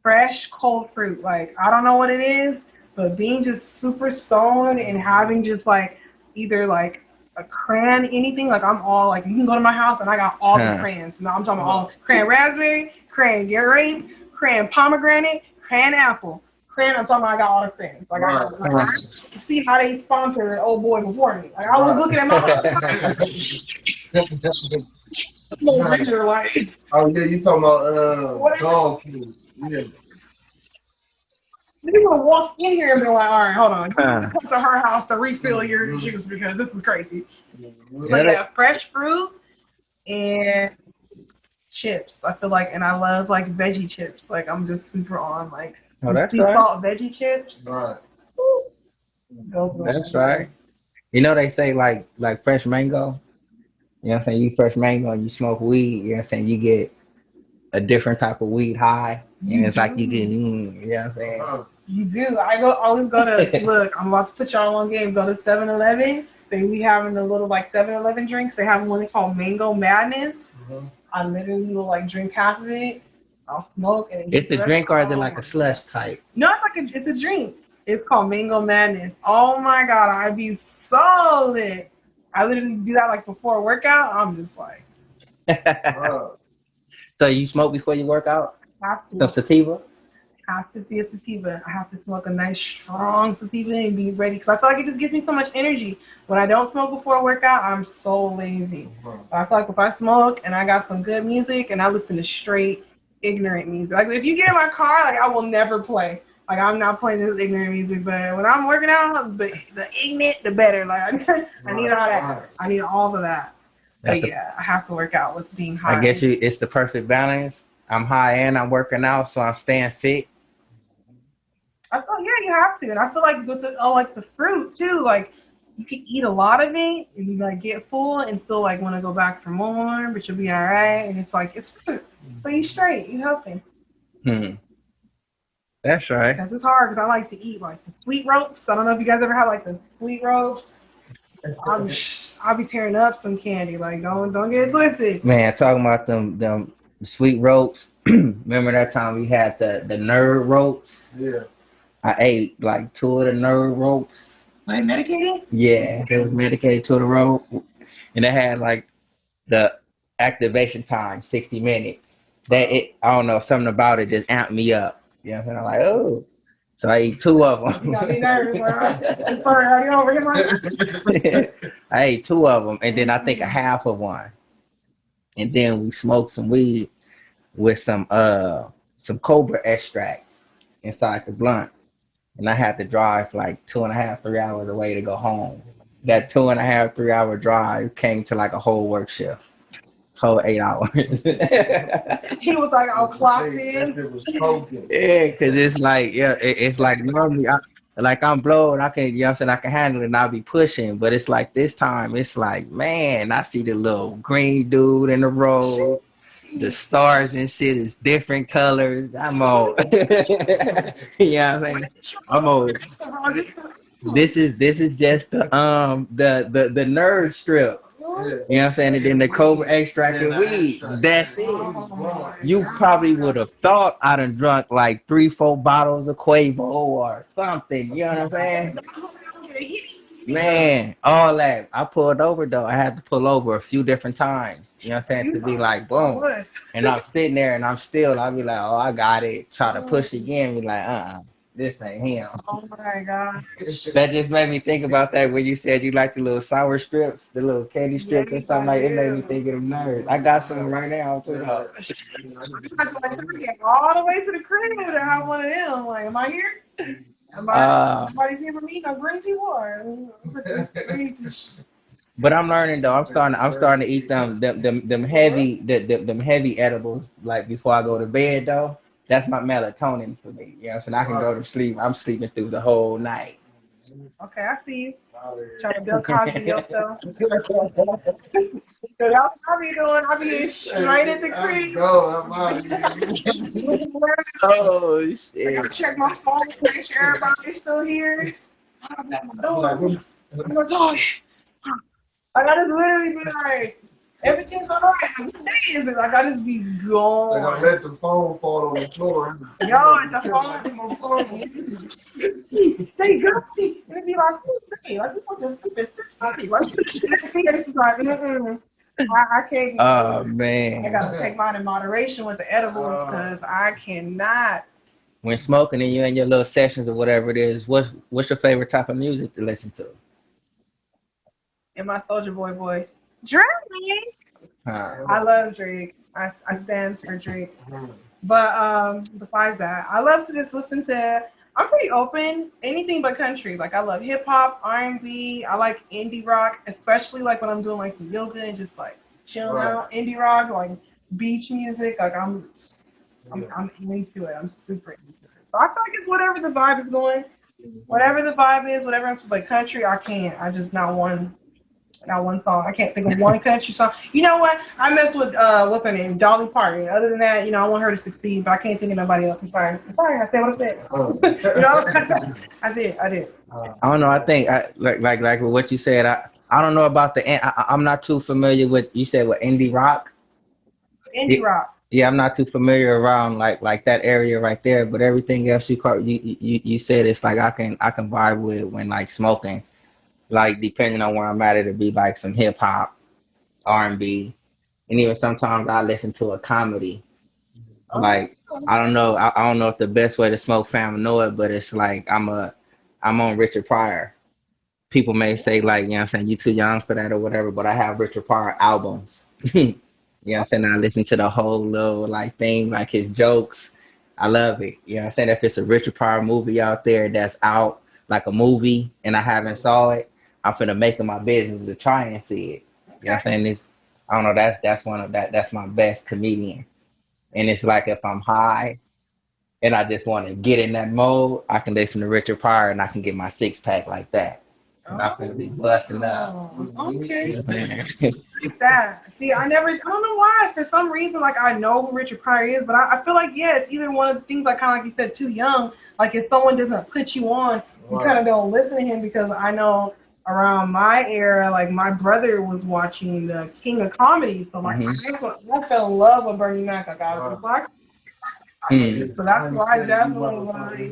fresh cold fruit. Like I don't know what it is, but being just super stoned and having just like either like a crayon, anything. Like I'm all like, you can go to my house and I got all the crayons. No, I'm talking about all crayon raspberry, crayon grape, crayon pomegranate, crayon apple. I'm talking about I got all the crayons. Like I see how they sponsored Old Boy before me. Like I was looking at my little picture like. Oh yeah, you talking about dog food? Yeah. You're gonna walk in here and be like, all right, hold on. Come to her house to refill your juice because this is crazy. But yeah, fresh fruit and chips. I feel like, and I love like veggie chips. Like I'm just super on like. Oh, that's right. Salt veggie chips. Right. That's right. You know they say like fresh mango. You know what I'm saying? You fresh mango and you smoke weed. You know what I'm saying? You get a different type of weed high, and it's like you get. You know what I'm saying? You do. I always go to look. I'm about to put y'all on game. Go to 7-Eleven They be having the little like 7-Eleven drinks. They have one called Mango Madness. Mhm. I literally will like drink half of it. I'll smoke and It's the drink or is it like my a slush type? No, it's a drink. It's called Mango Madness. Oh my god, I be so lit. I literally do that like before a workout. I'm just like, So you smoke before you work out? have to Some sativa? have to see a sativa. I have to smoke a nice strong sativa and be ready because I feel like it just gives me so much energy. When I don't smoke before a workout, I'm so lazy. But I feel like if I smoke and I got some good music and I listen to straight ignorant music, like if you get in my car, like I will never play. Like I'm not playing this ignorant music, but when I'm working out, the ignorant, the better. Like I need all that. I need all of that. But yeah, I have to work out with being high. I guess it's the perfect balance. I'm high and I'm working out, so I'm staying fit. I feel you have to, and I feel like with the fruit too, like you can eat a lot of it and you like get full and still like want to go back for more, but you'll be all right. And it's like it's fruit, so you straight, you healthy. That's right. Because it's hard because I like to eat like the sweet ropes. I don't know if you guys ever had like the sweet ropes. I'll be tearing up some candy. Like don't get it twisted. Man, talking about them sweet ropes. Remember that time we had the nerd ropes? Yeah. I ate like 2 of the nerd ropes. Like medicated? Yeah, it was medicated to the rope. And it had like the activation time, 60 minutes. I don't know, something about it just amped me up. You know what I'm saying? I'm like, oh. So I ate 2 of them. You got me nervous. It's already over here. I ate 2 of them, and then I think a half of one. And then we smoked some weed with some cobra extract inside the blunt. And I had to drive like 2.5, 3 hours away to go home. That 2.5, 3 hour drive came to like a whole work shift. Whole 8 hours. He was like, I'll clock in. Yeah, because it's like, it's like normally I'm blowing, I can, you know what I'm saying, I can handle it and I'll be pushing, but it's like this time, it's like, man, I see the little green dude in the road, the stars and shit is different colors. I'm all, you know what I'm saying? I'm all, this is just the nerd strip. You know what I'm saying? And then the cobra extract and weed. That's it. You probably would have thought I done drunk like 3-4 bottles of Quavo or something. You know what I'm saying? Man, all that. I pulled over though. I had to pull over a few different times. You know what I'm saying? To be like, boom. And I'm sitting there and I'll be like, oh, I got it. Try to push again. Be like, this ain't him. Oh my god. That just made me think about that when you said you like the little sour strips, the little candy strips or something like that. It made me think of them nerds. I got some right now too. I get all the way to the crib to have one of them. Like, am I here? Somebody's here for me? No green people or but I'm learning though. I'm starting to eat them heavy edibles like before I go to bed though. That's my melatonin for me. You know, so I can go to sleep. I'm sleeping through the whole night. Okay, I see you. Trying to Bill Cosby yourself. That's what I be doing. I be straight at the creek. Oh shit! I gotta check my phone to make sure everybody's still here. Oh my gosh! I gotta literally be like, everything's all right. What day is it? Like, I just be gone. They're gonna let the phone fall on the floor. Yo, and the phone. They got me. And be like, who's they? Like, what's the stupid 6:30? Like, it's like, I can't. Oh man. I gotta take mine in moderation with the edibles because I cannot. When smoking and you're in your little sessions or whatever it is, what's your favorite type of music to listen to? In my Soulja Boy voice, Drake. I love Drake. I stand for Drake. But besides that, I love to just listen to. I'm pretty open, anything but country. Like I love hip hop, R&B. I like indie rock, especially like when I'm doing like some yoga and just like chilling out. Indie rock, like beach music. Like I'm into it. I'm super into it. So I feel like it's whatever the vibe is going. Whatever the vibe is, whatever it's like country, I can't. I just not one song. I can't think of one country song. You know what? I mess with what's her name, Dolly Parton. Other than that, I want her to succeed, but I can't think of nobody else. I'm sorry. I said what I said. I did. I don't know. I think like what you said. I don't know about I'm not too familiar with, you said with indie rock. Indie rock. Yeah, I'm not too familiar around like that area right there, but everything else you said, it's like I can vibe with when like smoking. Like depending on where I'm at, it'll be like some hip hop, R&B, and even sometimes I listen to a comedy. Like I don't know if the best way to smoke fam know it, but it's like I'm on Richard Pryor. People may say like, you know what I'm saying, you too young for that or whatever, but I have Richard Pryor albums. You know what I'm saying? I listen to the whole little like thing, like his jokes. I love it. You know what I'm saying? If it's a Richard Pryor movie out there that's out, like a movie, and I haven't saw it, I'm finna make it my business to try and see it. You know what I'm saying? I don't know, that's my best comedian. And it's like if I'm high and I just want to get in that mode, I can listen to Richard Pryor and I can get my 6-pack like that. And I'm finna be busting up. Okay. Yeah. That. See, I don't know why. For some reason, like I know who Richard Pryor is, but I feel like it's either one of the things like kind of like you said, too young. Like if someone doesn't put you on, you kind of don't listen to him because I know around my era, like my brother was watching the King of Comedy, so like I fell in love with Bernie Mac. I got it. So that's why definitely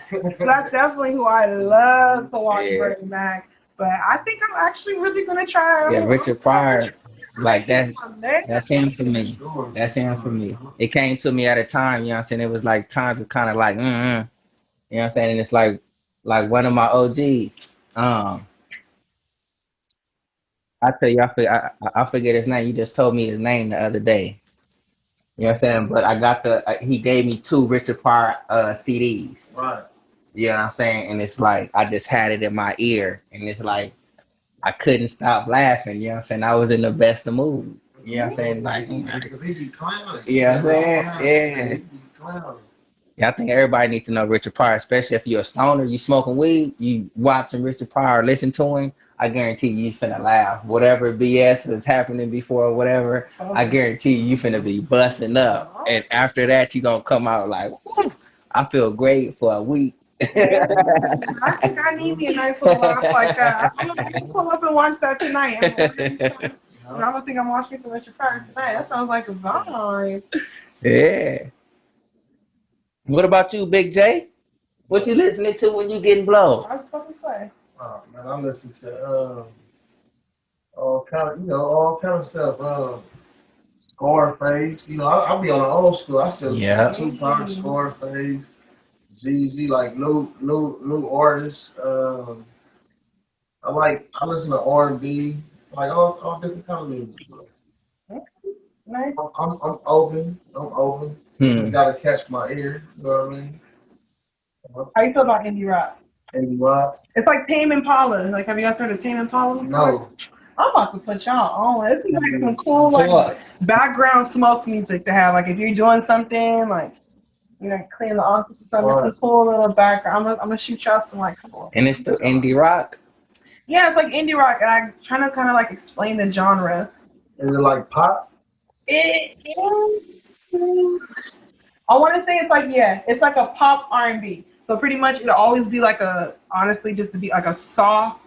so that's definitely who I love to watch Bernie Mac. But I think I'm actually really gonna try. Yeah, Richard Pryor, like that's him for me. That's him for me. It came to me at a time, you know what I'm saying? It was like times of kind of like, you know what I'm saying? And it's like one of my OGs. I tell you, I forget his name. You just told me his name the other day. You know what I'm saying? But I got he gave me 2 Richard Pryor CDs. Right. You know what I'm saying? And it's like, I just had it in my ear. And it's like, I couldn't stop laughing. You know what I'm saying? I was in the best of mood. You know what I'm saying? Like, He be clowning. you know what I'm saying? Yeah. Yeah, I think everybody needs to know Richard Pryor, especially if you're a stoner, you smoking weed, you watching Richard Pryor, listen to him. I guarantee you finna laugh. Whatever BS was happening before or whatever, I guarantee you finna be busting up. And after that, you gonna come out like, woo, I feel great for a week. I think I need me a nice little laugh like that. I'm gonna pull up and watch that tonight. I'm gonna think I'm watching some Richard Pryor tonight. That sounds like a vibe. Yeah. What about you, Big J? What you listening to when you getting blown? I was supposed to say. Oh man, I listen to all kind of stuff. Scarface, I'll be on the old school. I still listen to Tupac, Scarface, ZZ, like new artists. I listen to R&B, like all different kind of music. Okay. Nice. I'm open. You gotta catch my ear. You know what I mean? How you feel about indie rock? Indie rock. It's like Tame Impala. Like, have you guys heard of Tame Impala? No. I'm about to put y'all on. It's like some cool background smoke music to have. Like if you're doing something like clean the office or something, it's a cool little background. I'm gonna shoot y'all some like cool. And it's the indie rock? Yeah, it's like indie rock, and I'm trying to kind of like explain the genre. Is it like pop? It is. I want to say it's like a pop R&B. So pretty much it'll always be like honestly, just to be like a soft,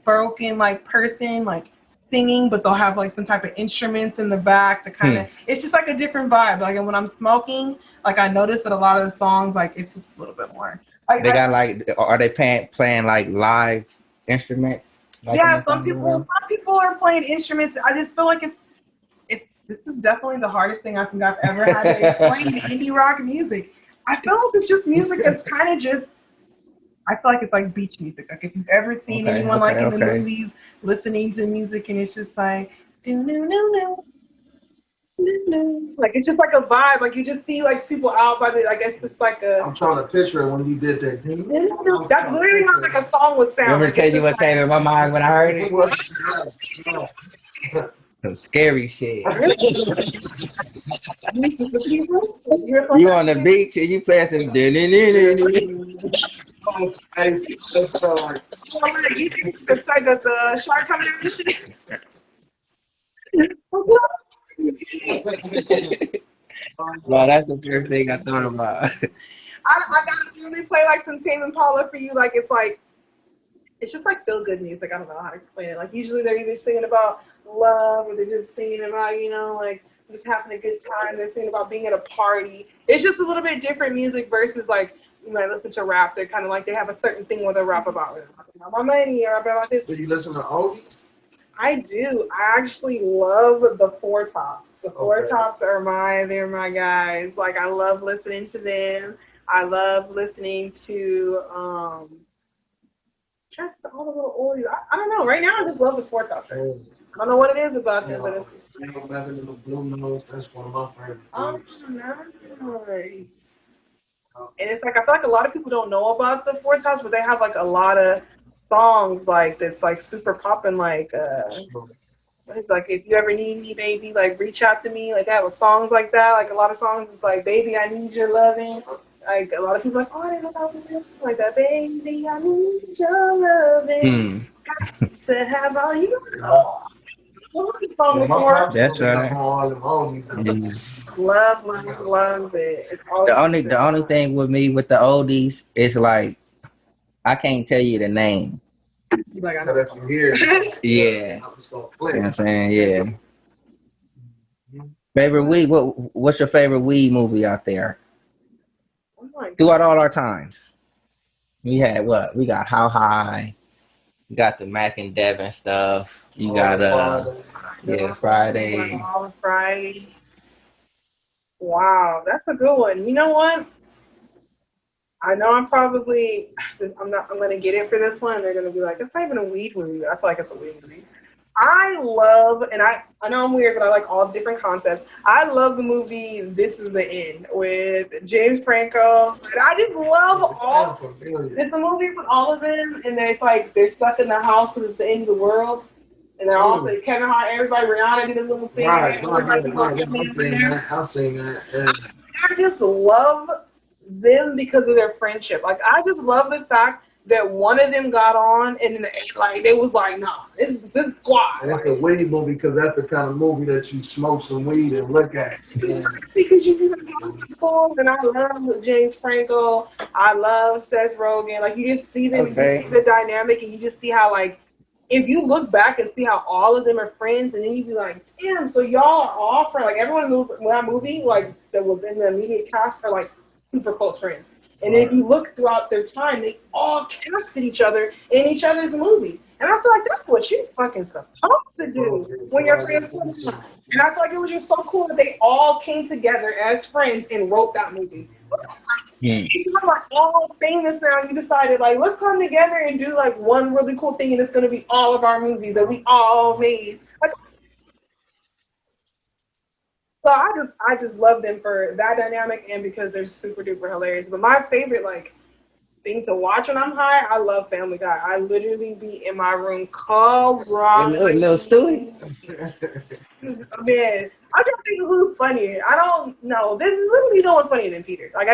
broken like person like singing, but they'll have like some type of instruments in the back to kind of. It's just like a different vibe. Like when I'm smoking, like I notice that a lot of the songs like it's just a little bit more. Like, they got like, are they playing like live instruments? Like some people are playing instruments. I just feel like this is definitely the hardest thing I think I've ever had to explain indie rock music. I feel like it's just music that's kind of just. I feel like it's like beach music. Like if you've ever seen anyone in the movies listening to music, and it's just like like it's just like a vibe. Like you just see like people out by the. I guess it's like a. I'm trying to picture it when you did that. That's literally how like a song would sound. Let me tell you what came in my mind when I heard it. Some scary shit. You on the beach and you playing some. It's like the shark coming in and shit. Well, that's the first thing I thought about. I gotta really play like some Tame Impala for you. Like it's it's just like feel good music. I don't know how to explain it. Like usually they're either singing about love or they're just singing about, you know, like just having a good time. They're singing about being at a party. It's just a little bit different music versus like you might listen to rap. They're kind of like they have a certain thing where they rap about it. About my money or about this. Do you listen to oldies? I do. I actually love the Four Tops. The Four Tops are they're my guys. Like I love listening to them. I love listening to just all the little oldies. I don't know. Right now I just love the Four Tops. I don't know what it is about them, but it's Blue Nose, that's one of my favorite. oh nice. And it's like I feel like a lot of people don't know about the Four Tops, but they have like a lot of songs like that's like super popping, like it's like if you ever need me, baby, like reach out to me. Like they have songs like that. Like a lot of songs, it's like baby, I need your loving. Like a lot of people are like, oh, I didn't know that was it. Like that, baby, I need your loving. To have all you. That's right. Love it. It's The only thing with me with the oldies is like I can't tell you the name. Like, I But if you hear it, Yeah. it's gonna You know click. what I'm saying? Yeah. Favorite weed? What's your favorite weed movie out there? oh my God. Throughout all our times. We had what? We got How High. You got the Mac and Devin stuff. You got Friday. All Friday. Wow, that's a good one. You know what? I know I'm gonna get it for this one. They're gonna be like, it's not even a weed movie. I feel like it's a weed movie. I love, and I know I'm weird, but I like all different concepts. I love the movie This Is the End with James Franco. And I just love it's a movie with all of them, and it's like they're stuck in the house because it's the end of the world. And they're all Kevin Hart, everybody, Rihanna did a little thing. I've seen that. I just love them because of their friendship. Like I just love the fact that one of them got on and then like they was like, nah, this squad. And it's a weed movie because that's the kind of movie that you smoke some weed and look at. Because you people, and I love James Franco. I love Seth Rogen. Like you just see them, you just see the dynamic, and you just see how like if you look back and see how all of them are friends, and then you be like, damn, so y'all are all friends. Like everyone in that movie, like that was in the immediate cast are like super close friends. And if you look throughout their time, they all casted each other in each other's movie. And I feel like that's what you're fucking supposed to do when you're friends. And I feel like it was just so cool that they all came together as friends and wrote that movie. You know, like all famous now, you decided like let's come together and do like one really cool thing, and it's gonna be all of our movies that we all made. Like, so I just love them for that dynamic and because they're super duper hilarious. But my favorite like thing to watch when I'm high, I love Family Guy. I literally be in my room crying. Little Stewie. Man, I can't think of who's funnier. I don't know. There's literally no one funnier than Peter. Like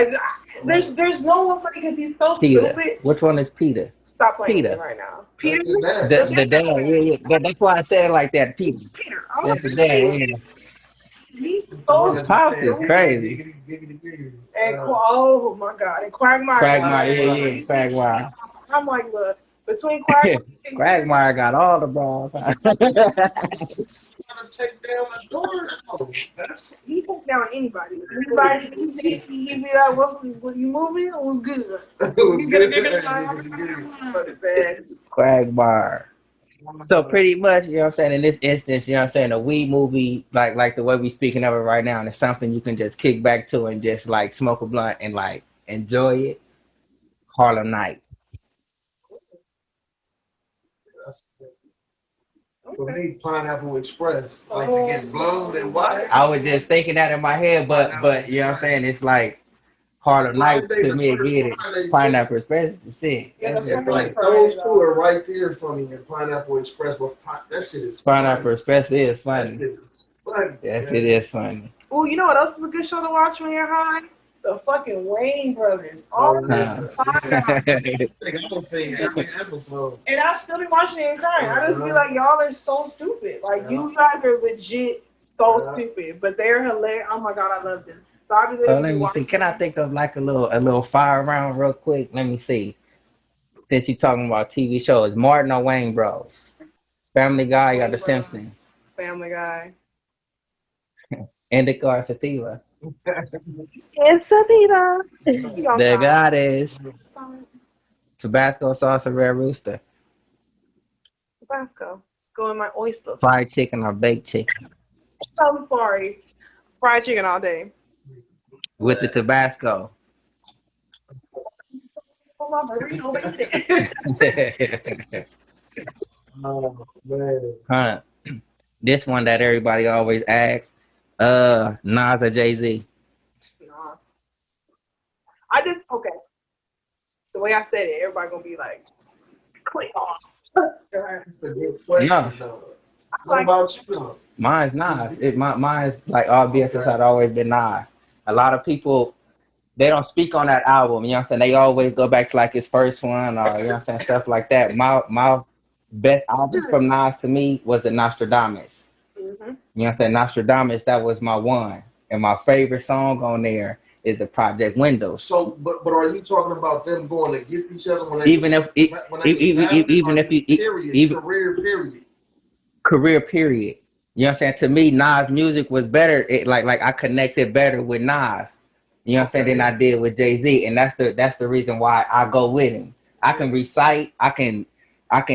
there's no one funny because he's so stupid. Which one is Peter? Stop playing Peter. with me right now. Peter. The dad. Yeah. That's why I said it like that. Peter. That's the dad. Yeah. He's so Pop is crazy. And oh my God, and Quagmire. Quagmire. I'm like, look, between Quagmire and Quagmire got all the balls. Take down the door. He takes down anybody. He be like, what you moving? It was good. Quagmire. So pretty much, you know what I'm saying, in this instance, you know what I'm saying, a weed movie, like the way we speaking of it right now, and it's something you can just kick back to and just like smoke a blunt and like enjoy it. Harlem Nights. For me, Pineapple Express, like to get blown and what? I was just thinking that in my head, but you know what I'm saying, it's like Harlem Nights to me again. Pineapple Express is the shit. Yeah, Like those two are right there for me. And Pineapple Express, that shit is Pineapple Express is funny. That shit is funny. Oh, you know what else is a good show to watch when you're high? The fucking Wayne brothers. All I was saying every episode. And I still be watching it and crying. I just feel like y'all are so stupid. Like you guys are legit so stupid, but they're hilarious. Oh my God, I love them. So let me see. Can I think of like a little fire round real quick? Let me see. Since you talking about TV shows, Martin or Wayne Bros? Family Guy or Wayne The Bros. Simpsons? Family Guy. Indica or Sativa? Esa vida. You gonna The stop. Goddess. Tabasco sauce or Red Rooster? Tabasco. Go in my oysters. Fried chicken or baked chicken? I'm sorry. Fried chicken all day. With the Tabasco. Oh, my burrito bacon. Oh, man. Huh. This one that everybody always asks. Nas or Jay-Z? Nah. I just okay. The way I said it, everybody gonna be like, click off. That's a good question, No. though. What about you, though? Mine's Nas. Mine's like all BS had always been Nas. A lot of people, they don't speak on that album. You know what I'm saying? They always go back to like his first one or, you know what I'm saying, stuff like that. My best album from Nas to me was the Nostradamus. Mm-hmm. You know what I'm saying? Nostradamus, that was my one. And my favorite song on there is the Project Windows. So, but are you talking about them going against each other when they Even if when they even if you period, even career period? career period. You know what I'm saying? To me, Nas music was better. Like I connected better with Nas. You know what I'm saying, than I did with Jay-Z. And that's the reason why I go with him. I can recite, I can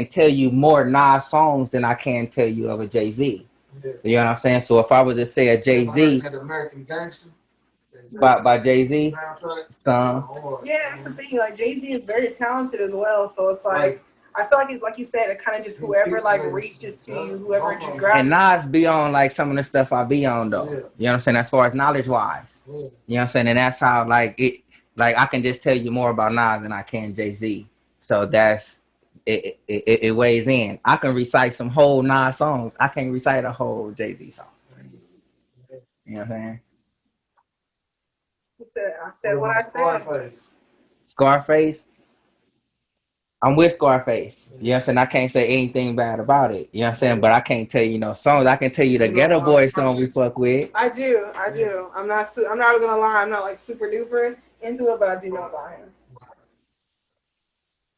tell you more Nas songs than I can tell you of a Jay-Z. Yeah. You know what I'm saying? So if I was to say a Jay-Z That American Gangster by Jay-Z, Yeah, that's the thing. Like Jay-Z is very talented as well, so it's like I feel like it's like you said, it kind of just whoever like reaches to you, whoever just grabs. and Nas be on like some of the stuff I be on though. Yeah. You know what I'm saying? As far as knowledge wise. Yeah. You know what I'm saying? And that's how like I can just tell you more about Nas than I can Jay-Z. So that's it weighs in. I can recite some whole Nas songs. I can't recite a whole Jay-Z song. You know what I'm saying? I said what I said. Scarface. I'm with Scarface. You know what I'm saying? I can't say anything bad about it. You know what I'm saying? But I can't tell you no songs. I can tell you the Ghetto Boy song we fuck with. I do. I'm not gonna lie. I'm not like super duper into it, but I do know about him.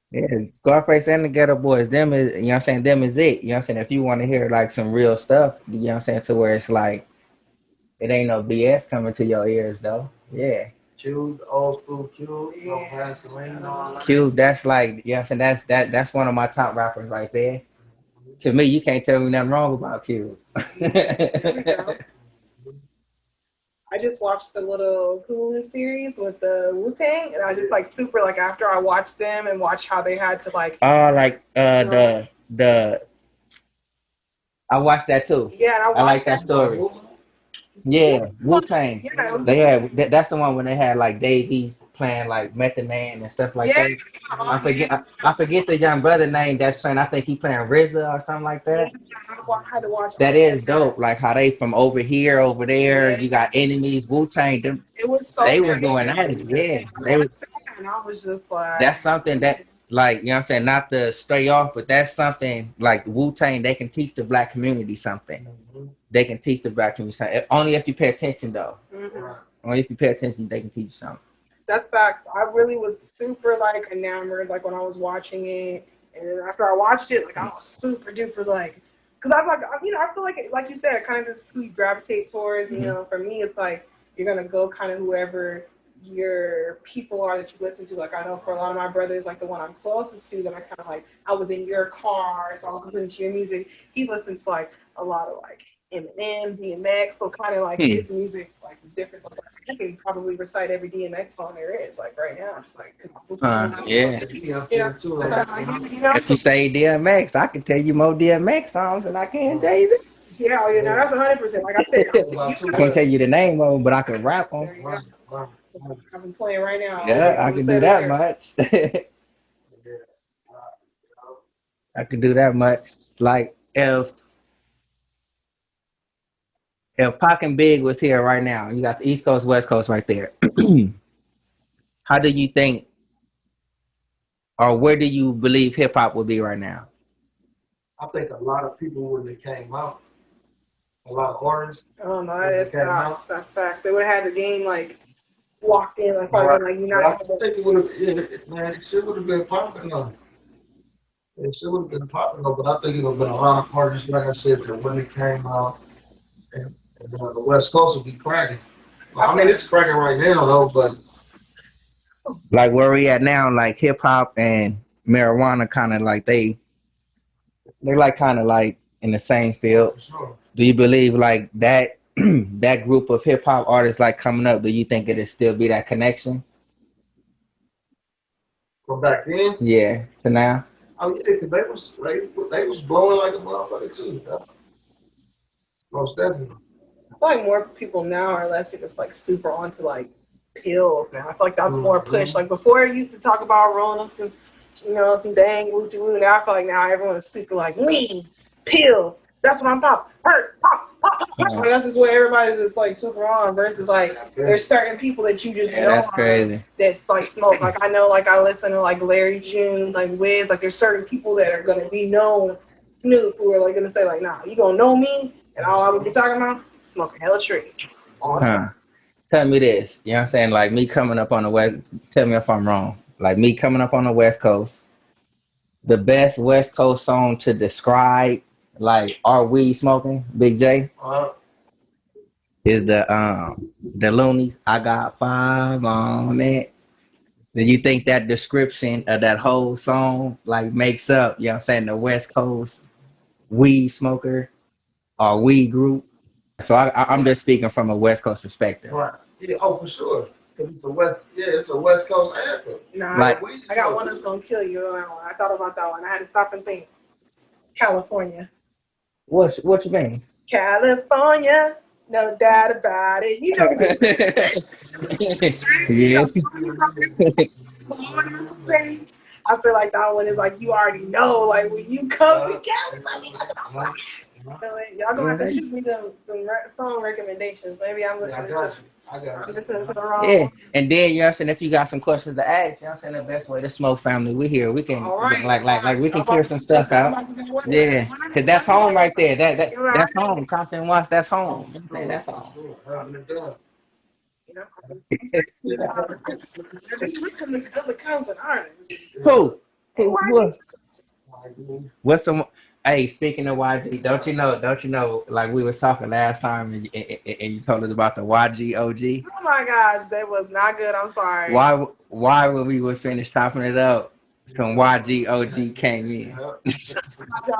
Yeah, Scarface and the Ghetto Boys, them is, you know what I'm saying, them is it. You know what I'm saying? If you want to hear like some real stuff, you know what I'm saying, to where it's like, it ain't no BS coming to your ears though. Yeah. Cube, old school Cube, no Vaseline, all that. Cube, that's like, you know what I'm saying, that's one of my top rappers right there. To me, you can't tell me nothing wrong about Cube. I just watched the little Hulu series with the Wu-Tang, and I just like super like after I watched them and watched how they had to like. Oh, like the I watched that too. Yeah, I like that story. Yeah, Wu-Tang. Yeah. They had that's the one when they had like Dave East playing like Method Man and stuff like that. I forget the young brother name that's playing. I think he playing RZA or something like that. I had to watch That is dope. Like how they from over here, over there. Yeah. You got enemies. Wu-Tang. It was so They were going at it. Yeah, they was. And I was just like. That's something that, like, you know what I'm saying, not to stray off, but that's something like Wu-Tang. They can teach the black community something. They can teach the black community something. Only if you pay attention, though. Mm-hmm. Only if you pay attention, they can teach you something. That's facts. I really was super like enamored like when I was watching it, and then after I watched it, like I was super duper like, cause I'm like, you know, I feel like you said, kind of just who you gravitate towards. You know, for me, it's like you're gonna go kind of whoever your people are that you listen to. Like I know for a lot of my brothers, like the one I'm closest to, that I kind of like, I was in your car, so I was listening to your music. He listens to like a lot of like Eminem, DMX, so kind of like his music like is different. So I can probably recite every DMX song there is, like right now. Just like, Yeah. You know, If you say DMX, I can tell you more DMX songs than I can Jay-Z. yeah, you know, that's 100%. Like I said, I can't tell you the name of them, but I can rap them. I've been playing right now. Yeah, I can do that much. I can do that much. Like if Pac and Big was here right now, you got the East Coast, West Coast right there. How do you think, or where do you believe hip hop would be right now? I think a lot of people when they came out, a lot of artists. Oh no, that's facts. That's facts. They would have had the game like locked in, like probably like you know. I think it would have, man, it should would have been popping though. It should have been popular, but I think it would have been a lot of artists, like I said, that when it came out, and the West Coast would be cracking. Well, I mean, it's cracking right now, though, but Like where we at now, like hip hop and marijuana, kind of like they're like kind of like in the same field. for sure. Do you believe like that that group of hip hop artists like coming up? Do you think it'll still be that connection? From back then, Yeah, to now. I mean, yeah, 'cause they was blowing like a motherfucker too. Most definitely. I feel like more people now are less just like super onto like pills now. I feel like that's more pushed. Like before, it used to talk about rolling up some, some dang woo woo. Now I feel like now everyone is super like lean pill. That's what I'm popping. Hurt, pop, pop, pop. Uh-huh. Like, that's just what everybody's just like super on. Versus like there's certain people that you just Yeah, know that's crazy. that's like smoke. Like I know, like I listen to like Larry June, like Wiz. Like there's certain people that are gonna be known, Snoop, who are like gonna say like, nah, you gonna know me, and all I'm gonna be talking about smoking hella tree. Huh. Tell me this. You know what I'm saying? Like me coming up on the West, tell me if I'm wrong. Like me coming up on the West Coast, the best West Coast song to describe like are we smoking, Big J, is the Loonies. I got 5 on it. Do you think that description of that whole song like makes up, you know what I'm saying, the West Coast weed smoker or weed group? So I'm just speaking from a West Coast perspective. Right. Yeah, oh, for sure. 'Cause it's a West Coast anthem. Nah, Like- I got one that's gonna kill you on that one. I thought about that one. I had to stop and think. California. What you mean? California, no doubt about it. You know Yeah. I feel like that one is like you already know. Like when you come to California, y'all gonna have to shoot me some song recommendations. Maybe I'm Yeah, I listening got to you. I got I'm you. listening to the wrong Yeah, one. and then you know what I'm saying, if you got some questions to ask, you know what I'm saying, the best way to smoke family, we here. We can All right. like we can clear some stuff out. Yeah, cause that's home right there. That's home. Compton once, that's home. That's home. You know, listen to other Compton artists. Who? What? What's some? Hey, speaking of YG, don't you know? Like we was talking last time, and you told us about the YG OG. Oh my God, that was not good. I'm sorry. Why when we was finished chopping it up, some YG OG came in. Y'all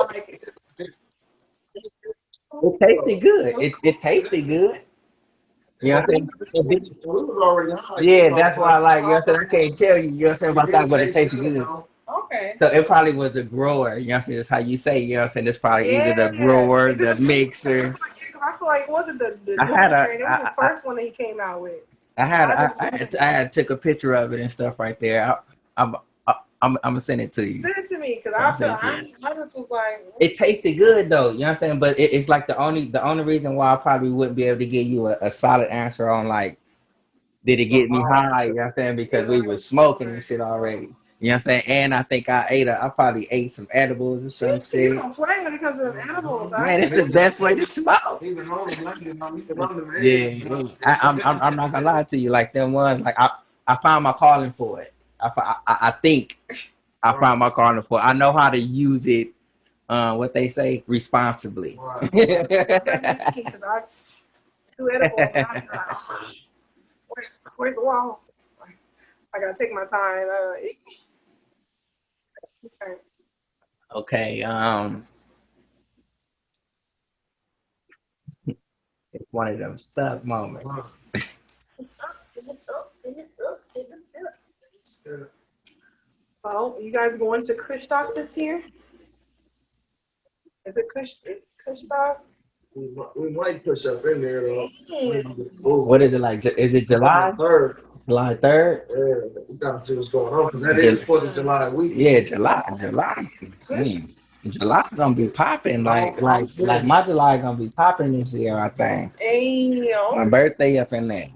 like it. It tasted good. It tasted good. You know what I'm saying? Yeah, that's why I like, you know what I'm saying? I can't tell you, you know what I'm saying, about that, but it tasted good. Okay. So it probably was the grower, you know what I'm saying? That's how you say, you know what I'm saying? It's probably either the grower, the mixer. I feel like what did the I had a- it was the first one that he came out with. I had took a picture of it and stuff right there. I'm gonna send it to you. Send it to me because I just was like, It tasted good though, you know what I'm saying? But it's like the only reason why I probably wouldn't be able to give you a solid answer on like, did it get me high? You know what I'm saying? Because we were smoking and shit already. You know what I'm saying? And I think I probably ate some edibles or some you shit. don't play when it comes to animals. Man, it's the best way to smoke. Yeah, I'm not gonna lie to you. Like them ones, like I found my calling for it. I think I found my calling for it. I know how to use it. What they say, responsibly. Because I too edible. And I'm like, where's the wall? I gotta take my time. Okay. It's one of them stuck moments. Oh, you guys going to Kushstock this year? Is it Kushstock? We might push up in there though. What is it like? Is it July? 3rd. July 3rd? Yeah, we gotta see what's going on because that is for the July week. Yeah, July. July gonna be popping. Like my July gonna be popping this year, I think. Hey, My birthday up in there.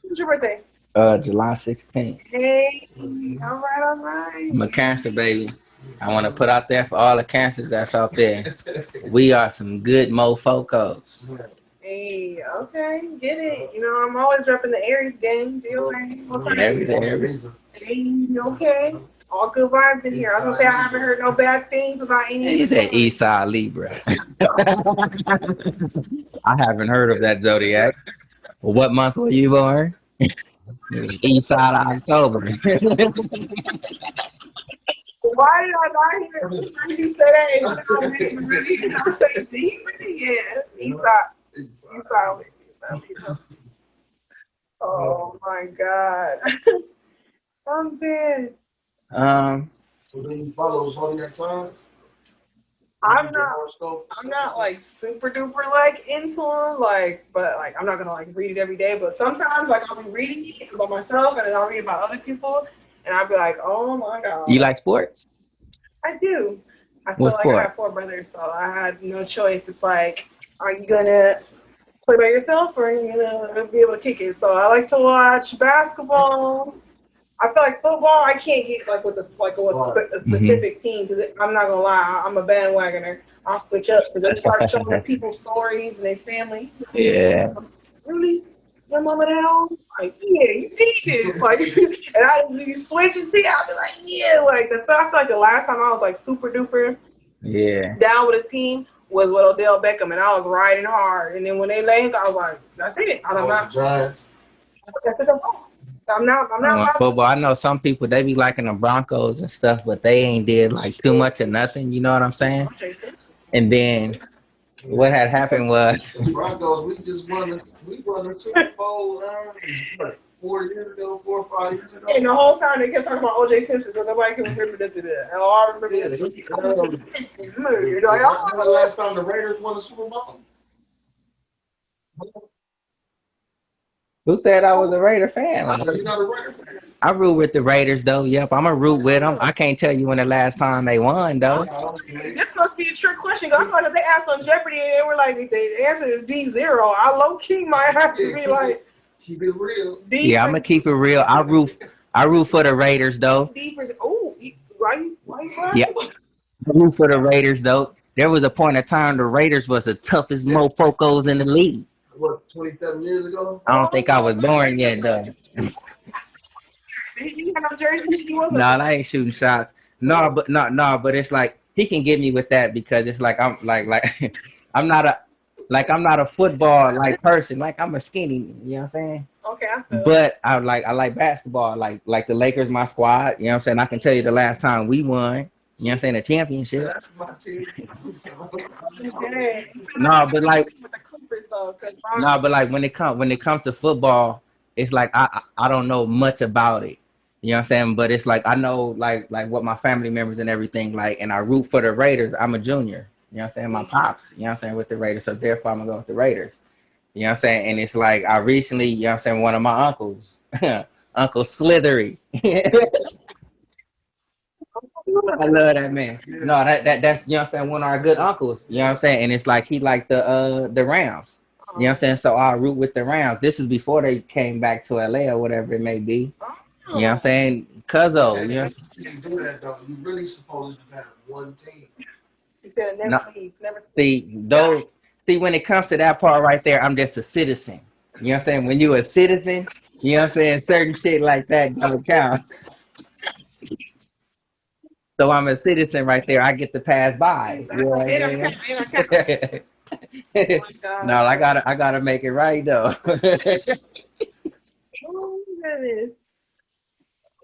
when's your birthday? July 16th. Hey, all right. I'm a Cancer baby. I want to put out there for all the cancers that's out there. We are some good mofocos. Hey, okay, get it. You know, I'm always repping the Aries gang. Deal, Aries. Hey, okay. all good vibes in here. I was gonna say I haven't heard no bad things about any. You said Eastside Libra. I haven't heard of that zodiac. Well, what month were you born? Eastside October. Why did I not hear you say that? Really, I say Libra, yeah. Eastside. Oh my God. I'm dead. So then you follow zodiac signs? I'm not like super duper like into them, like, but like I'm not gonna like read it every day. But sometimes like I'll be reading it about myself and then I'll read about other people and I'll be like, oh my God. You like sports? I do. I feel What like sport? I have 4 brothers, so I had no choice. It's like, are you gonna play by yourself or are you gonna be able to kick it? So I like to watch basketball. I feel like football, I can't get like with a specific team because I'm not gonna lie, I'm a bandwagoner. I'll switch up because they start showing people's stories and their family. Yeah. Really, your mama down? Like, yeah, you did it. Like, and I be switching teams. I'll be like, yeah, like I feel like the last time I was like super duper down with a team was with Odell Beckham, and I was riding hard. And then when they left, I was like, that's it. I'm not. Giants. That's it. I'm not football. I know some people they be liking the Broncos and stuff, but they ain't did like too much or nothing. You know what I'm saying? And then what had happened was The Broncos, we won the Super Bowl 4 years ago, 4 or 5 years ago. And the whole time they kept talking about O.J. Simpson, so nobody can remember that. And all I remember is like, the last time the Raiders won the Super Bowl. who said I was a Raider fan? You're not a Raider fan. I root with the Raiders though. Yep, I'm a root with them. I can't tell you when the last time they won though. this must be a trick question. I thought if they asked on Jeopardy and they were like, if the answer is D0, I low key might have to be like, keep it real. D Yeah, I'm gonna keep it real. I root for the Raiders though. D for why? Yeah, I root for the Raiders though. There was a point of time the Raiders was the toughest mofocos in the league. What, 27 years ago? I don't think I was born yet though. You had no jersey. No, I ain't shooting shots. No, but it's like he can get me with that because it's like I'm like I'm not a football like person. Like I'm a skinny, you know what I'm saying? Okay, I feel But I like basketball. Like the Lakers, my squad. You know what I'm saying? I can tell you the last time we won. You know what I'm saying? The championship. That's my team. No, but like with the Clippers though, when it comes to football, it's like I don't know much about it. You know what I'm saying? But it's like I know like what my family members and everything like, and I root for the Raiders. I'm a junior. You know what I'm saying? My pops, you know what I'm saying, with the Raiders. So therefore I'm gonna go with the Raiders. You know what I'm saying? And it's like I recently, you know what I'm saying, one of my uncles, Uncle Slithery. I love that man. No, that's you know what I'm saying, one of our good uncles. You know what I'm saying? And it's like he liked the Rams. You know what I'm saying? So I root with the Rams. This is before they came back to LA or whatever it may be. You know what I'm saying? Cuzzo, you know. You can't do that though. You really supposed to have one team. You said never leave, never See, when it comes to that part right there, I'm just a citizen. You know what I'm saying? When you a citizen, you know what I'm saying, certain shit like that don't count. So I'm a citizen right there. I get to pass by. You know what I mean? No, I gotta make it right though. Oh goodness.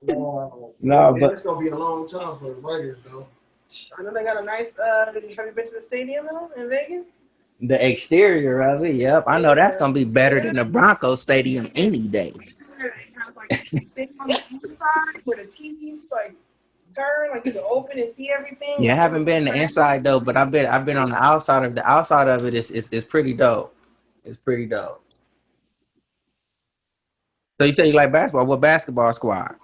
No, but it's gonna be a long time for the Raiders though. I know they got a nice. Have you been to the stadium though in Vegas? the exterior of it, yep, I know that's gonna be better than the Broncos Stadium any day. It has like thing on the inside where the TV's like turn, like you can open and see everything. Yeah, I haven't been the inside though, but I've been on the outside of it. Is pretty dope. It's pretty dope. So you say you like basketball? What basketball squad?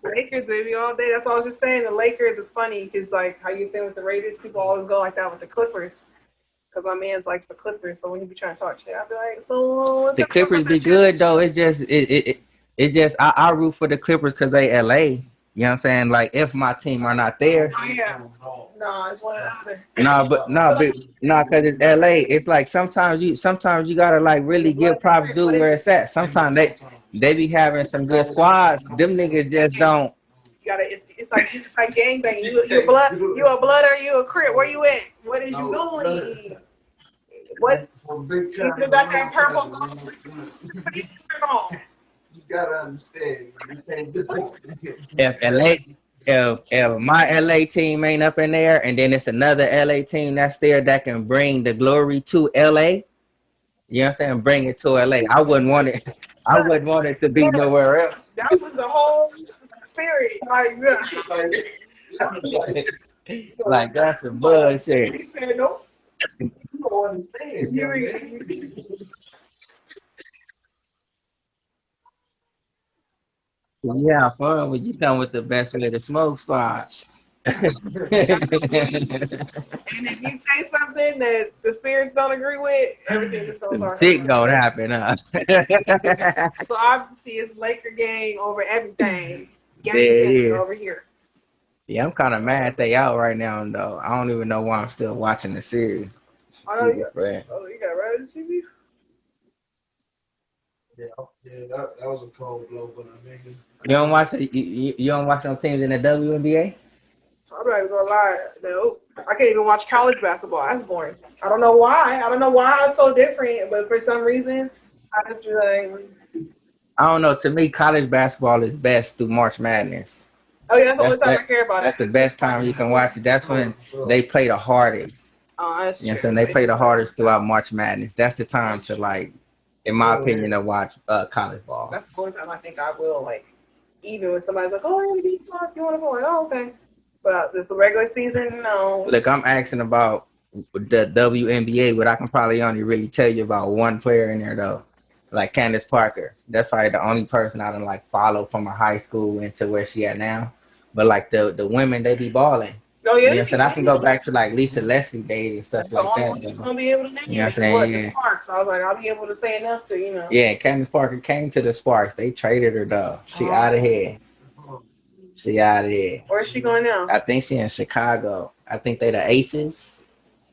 Lakers, baby, all day. That's what I was just saying. The Lakers is funny because, like, how you saying with the Raiders, people always go like that with the Clippers. Because my man's likes the Clippers, so when you be trying to talk shit, I'll be like, so what's The Clippers be good though. It's just I root for the Clippers because they LA. You know what I'm saying? Like if my team are not there. Oh, yeah. No, it's one or the other. Because it's LA. It's like sometimes you gotta like really give props due where it's at. Sometimes they be having some good squads. Them niggas just don't You gotta. It's like gangbang. You a blood. You a blood or you a crip? Where you at? What is you doing? What? You still got that purple on? You gotta understand. You can't do it. If LA, if my LA team ain't up in there, and then it's another LA team that's there that can bring the glory to LA, you know what I'm saying? Bring it to LA. I wouldn't want it. I wouldn't want it to be nowhere else. That was the whole spirit. Like, Like that's some bullshit. he said nope. You don't understand. You You have fun when you come with the best way to smoke squad. And if you say something that the spirits don't agree with, everything is gonna Some start. shit gonna happen, huh? So obviously it's Laker gang over everything. Yeah, yeah. Over here. Yeah, I'm kind of mad they out right now, though. I don't even know why I'm still watching the series. Oh, you got Right. Red TV? Yeah, that was a cold blow, but I mean, You don't watch you don't watch no teams in the WNBA? I'm not even gonna lie. No, I can't even watch college basketball. That's boring. I don't know why. I don't know why it's so different, but for some reason, I just like. I don't know. To me, college basketball is best through March Madness. Oh yeah, that's the only time I care about That's it. the best time you can watch it. That's when they play the hardest. Oh, that's You know what I'm true. saying? They play the hardest throughout March Madness. That's the time to, like, in my opinion, to watch college ball. That's the only time I think I will, like, even when somebody's like, oh, I'm gonna be talk, you wanna go? Like, oh, okay. But this the regular season, no. Look, I'm asking about the WNBA, but I can probably only really tell you about one player in there, though. Like Candace Parker. That's probably the only person I done, like, follow from her high school into where she at now. But, like, the women, they be balling. Oh, yeah. You know what I'm saying? I can go back to, like, Lisa Leslie days and stuff like that. You're gonna be able to name You know what I'm it. saying? The Yeah. Sparks. I was like, I'll be able to say enough to, you know. Yeah, and Candace Parker came to the Sparks. They traded her, though. She out of here. She out of here. Where's she going now? I think she in Chicago. I think they the Aces.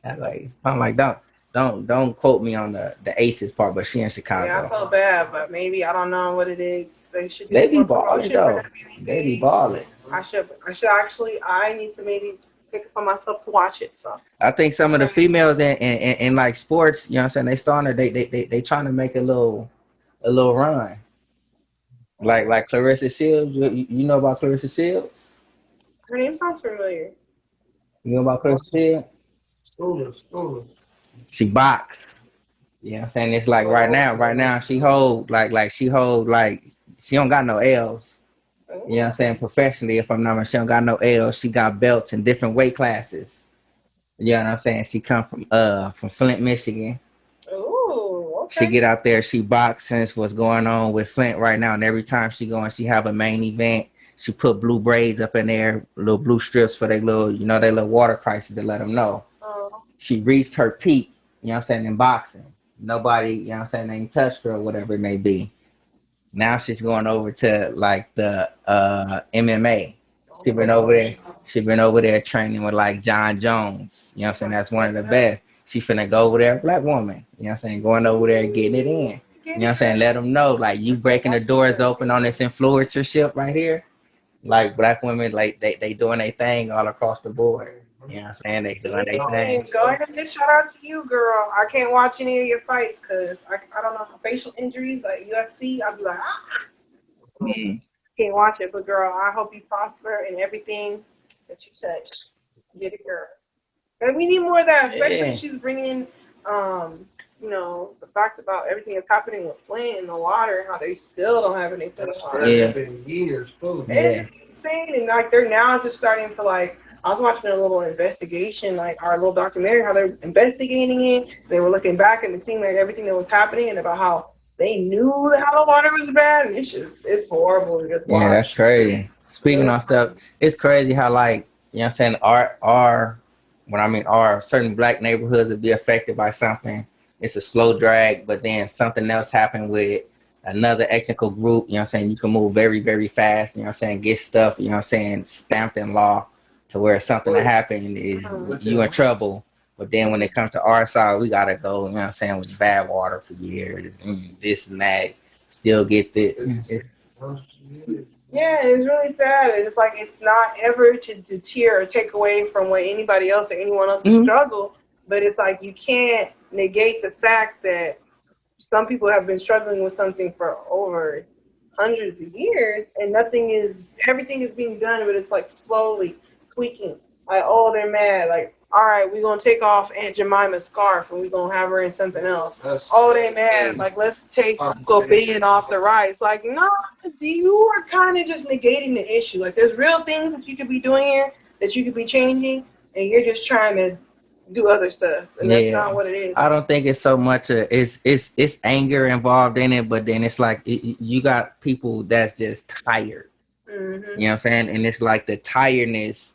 I'm like, don't quote me on the Aces part, but she in Chicago. Yeah, I felt bad, but maybe I don't know what it is. They should. They be balling though. They be balling. I should actually. I need to maybe pick it for myself to watch it. So I think some of the females in like sports, you know what I'm saying, they starting to they trying to make a little run. Like Clarissa Shields. You know about Clarissa Shields? her name sounds familiar. You know about Clarissa Shields? Schoolers. She boxed. You know what I'm saying? It's like right now she hold like she don't got no L's. You know what I'm saying? Professionally, if I'm not mistaken, she don't got no L's. She got belts in different weight classes. You know what I'm saying? She come from Flint, Michigan. Oh, okay. She get out there, she boxes what's going on with Flint right now, and every time she go and she have a main event, she put blue braids up in there, little blue strips for their little, you know, their little water crisis to let them know. She reached her peak, you know what I'm saying, in boxing. Nobody, you know what I'm saying, ain't touched her or whatever it may be. Now she's going over to like the MMA. She been over there training with like John Jones. You know what I'm saying? That's one of the best. She finna go over there, black woman. You know what I'm saying? Going over there and getting it in. You know what I'm saying? Let them know, like, you breaking the doors open on this influencership right here. Like, black women, like, they doing their thing all across the board. You know what I'm saying? They doing their thing. Go ahead and shout out to you, girl. I can't watch any of your fights because I don't know, facial injuries like UFC. I'll be like, can't watch it. But girl, I hope you prosper in everything that you touch. Get it, girl. And we need more of that, especially she's bringing, you know, the fact about everything that's happening with Flint and the water, how they still don't have any food water. It's been years, too. It's insane. And like they're now just starting to like, I was watching a little investigation, like our little documentary, how they're investigating it. They were looking back and it seemed like everything that was happening and about how they knew that how the water was bad. And it's horrible to just watch. Yeah, that's crazy. Speaking on stuff, it's crazy how, like, you know what I'm saying, our certain black neighborhoods would be affected by something. It's a slow drag, but then something else happened with another ethnical group. You know what I'm saying? You can move very, very fast. You know what I'm saying? Get stuff, you know what I'm saying, stamped in law to where something that happened is you in trouble. But then when it comes to our side, we got to go, you know what I'm saying, with bad water for years, and this and that. Still get this. Yeah, it's really sad. It's like it's not ever to deter or take away from what anybody else or anyone else can Mhm. struggle, but it's like you can't negate the fact that some people have been struggling with something for over hundreds of years, and everything is being done, but it's like slowly tweaking. Like, oh, they're mad. Like, all right, we're gonna take off Aunt Jemima's scarf and we're gonna have her in something else. Oh, they mad. Like, let's take Uncle Ben off the rights. Like, no, you are kind of just negating the issue. Like, there's real things that you could be doing here that you could be changing, and you're just trying to do other stuff, and that's Yeah, not what it is. I don't think it's so much. It's anger involved in it, but then it's like you got people that's just tired. You know what I'm saying? And it's like the tiredness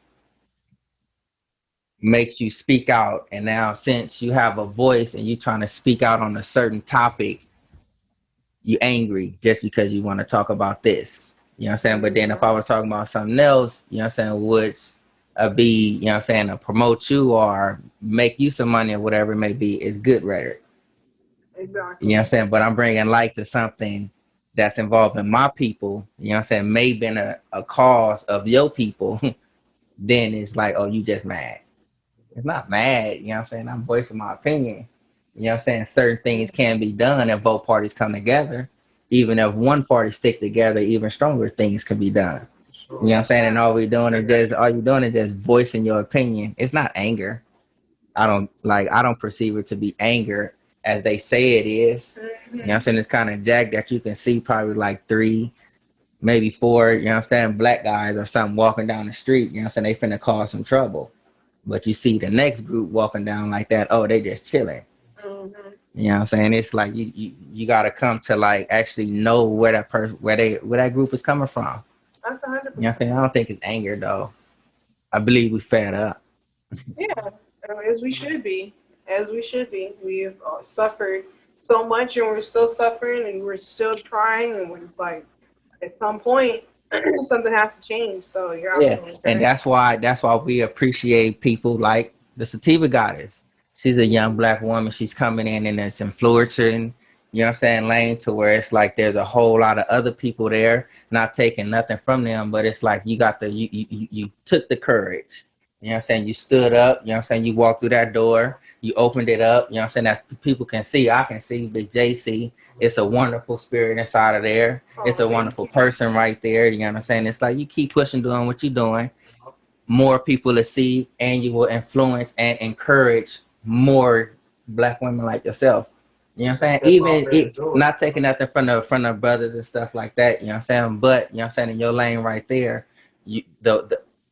makes you speak out. And now, since you have a voice and you're trying to speak out on a certain topic, you angry just because you want to talk about this. You know what I'm saying? But then if I was talking about something else, you know what I'm saying, would be, you know what I'm saying, to promote you or make you some money or whatever it may be, is good rhetoric. Exactly. You know what I'm saying? But I'm bringing light to something that's involving my people, you know what I'm saying, may been a cause of your people, then it's like, oh, you just mad. It's not mad, you know what I'm saying? I'm voicing my opinion. You know what I'm saying? Certain things can be done if both parties come together. Even if one party stick together, even stronger things can be done. You know what I'm saying? And all you're doing is just voicing your opinion. It's not anger. I don't perceive it to be anger as they say it is. You know what I'm saying? It's kind of jacked that you can see probably like 3, maybe 4, you know what I'm saying, black guys or something walking down the street, you know what I'm saying, they finna cause some trouble. But you see the next group walking down like that, oh, they just chilling. You know what I'm saying? It's like you gotta come to like actually know where that person where that group is coming from. That's 100%. You know what I'm saying? I don't think it's anger though. I believe we fed up. Yeah, as we should be. As we should be. We've suffered so much and we're still suffering and we're still trying. And we're like, at some point, something has to change. So you're Yeah, absolutely and correct. that's why we appreciate people like the Sativa Goddess. She's a young black woman. She's coming in this influencing, you know what I'm saying, lane to where it's like there's a whole lot of other people there, not taking nothing from them, but it's like you got you took the courage. You know what I'm saying? You stood up, you know what I'm saying? You walked through that door, you opened it up, you know what I'm saying? That's people can see. I can see Big JC. It's a wonderful spirit inside of there. It's a Thank wonderful you. person right there. You know what I'm saying? It's like you keep pushing, doing what you're doing. More people to see, and you will influence and encourage more black women like yourself. You know what I'm saying? Even not taking nothing from the brothers and stuff like that. You know what I'm saying? But you know what I'm saying, in your lane right there, you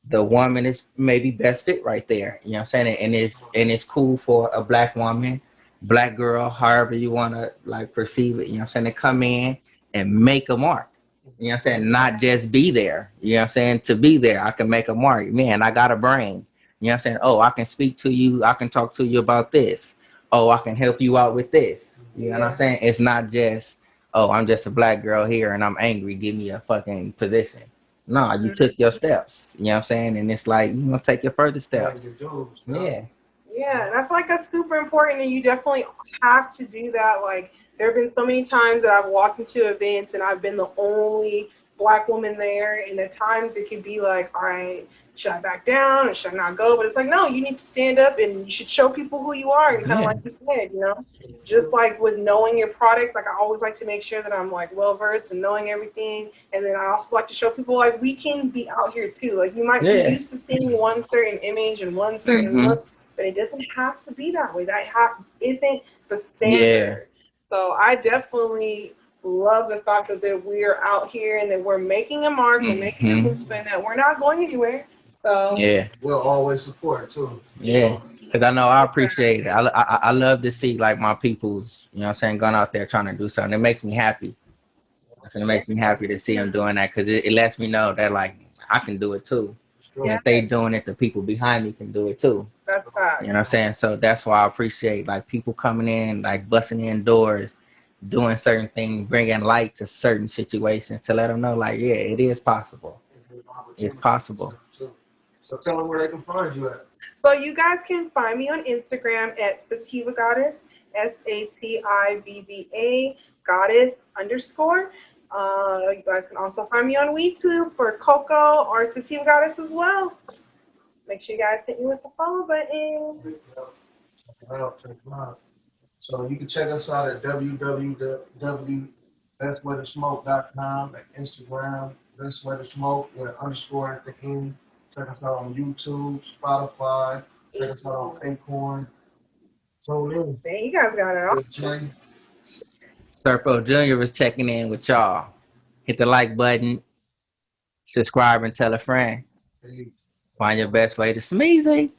the woman is maybe best fit right there. You know what I'm saying? And it's cool for a black woman, black girl, however you want to like perceive it. You know what I'm saying? To come in and make a mark. You know what I'm saying? Not just be there. You know what I'm saying? To be there, I can make a mark. Man, I got a brain. You know what I'm saying? Oh, I can speak to you. I can talk to you about this. Oh, I can help you out with this. You know what I'm saying? It's not just, oh, I'm just a black girl here and I'm angry. Give me a fucking position. No, you took your steps. You know what I'm saying? And it's like, you gonna take your further steps. Yeah. Yeah, and I feel like that's super important, and you definitely have to do that. Like, there have been so many times that I've walked into events and I've been the only black woman there, and at times it can be like, all right, should I back down or should I not go? But it's like, no, you need to stand up and you should show people who you are, and kind of Yeah. like you said, just like with knowing your product, like I always like to make sure that I'm like well versed and knowing everything, and then I also like to show people like we can be out here too. Like you might be Yeah. used to seeing one certain image and one certain Mm-hmm. look, but it doesn't have to be that way. Isn't the Yeah. standard. So I definitely love the fact that we're out here and that we're making a mark, we're making a Mm-hmm. move, and that we're not going anywhere. So Yeah. We'll always support too. Yeah, because I know I appreciate it. I love to see like my people's, you know what I'm saying, going out there trying to do something. It makes me happy. So it makes me happy to see them doing that because it lets me know that like I can do it too. And yeah, if they doing it, the people behind me can do it too. that's You fact. know what I'm saying? So that's why I appreciate like people coming in, like busting in doors, doing certain things, bringing light to certain situations to let them know like, yeah, it is possible. It's possible. So tell them where they can find you at. So you guys can find me on Instagram at Sativa Goddess, SATIVVA Goddess _. You guys can also find me on YouTube for Coco or Sativa Goddess as well. Make sure you guys hit me with the follow button. Check it out. So you can check us out at www.bestwaytosmoke.com, at Instagram, bestwaytosmoke with an underscore at the end. Check us out on YouTube, Spotify. Check us out on Acorn. So Man, you guys got it all. Jay. Serpo Jr. was checking in with y'all. Hit the like button, subscribe, and tell a friend. Find your best way to smeezy.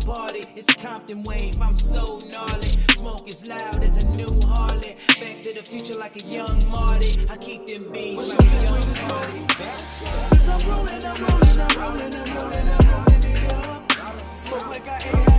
Party, it's a Compton wave, I'm so gnarly. Smoke is loud as a new Harley. Back to the future like a young Marty. I keep them beats like a young Marty. Cause I'm rolling it up. Smoke like I ain't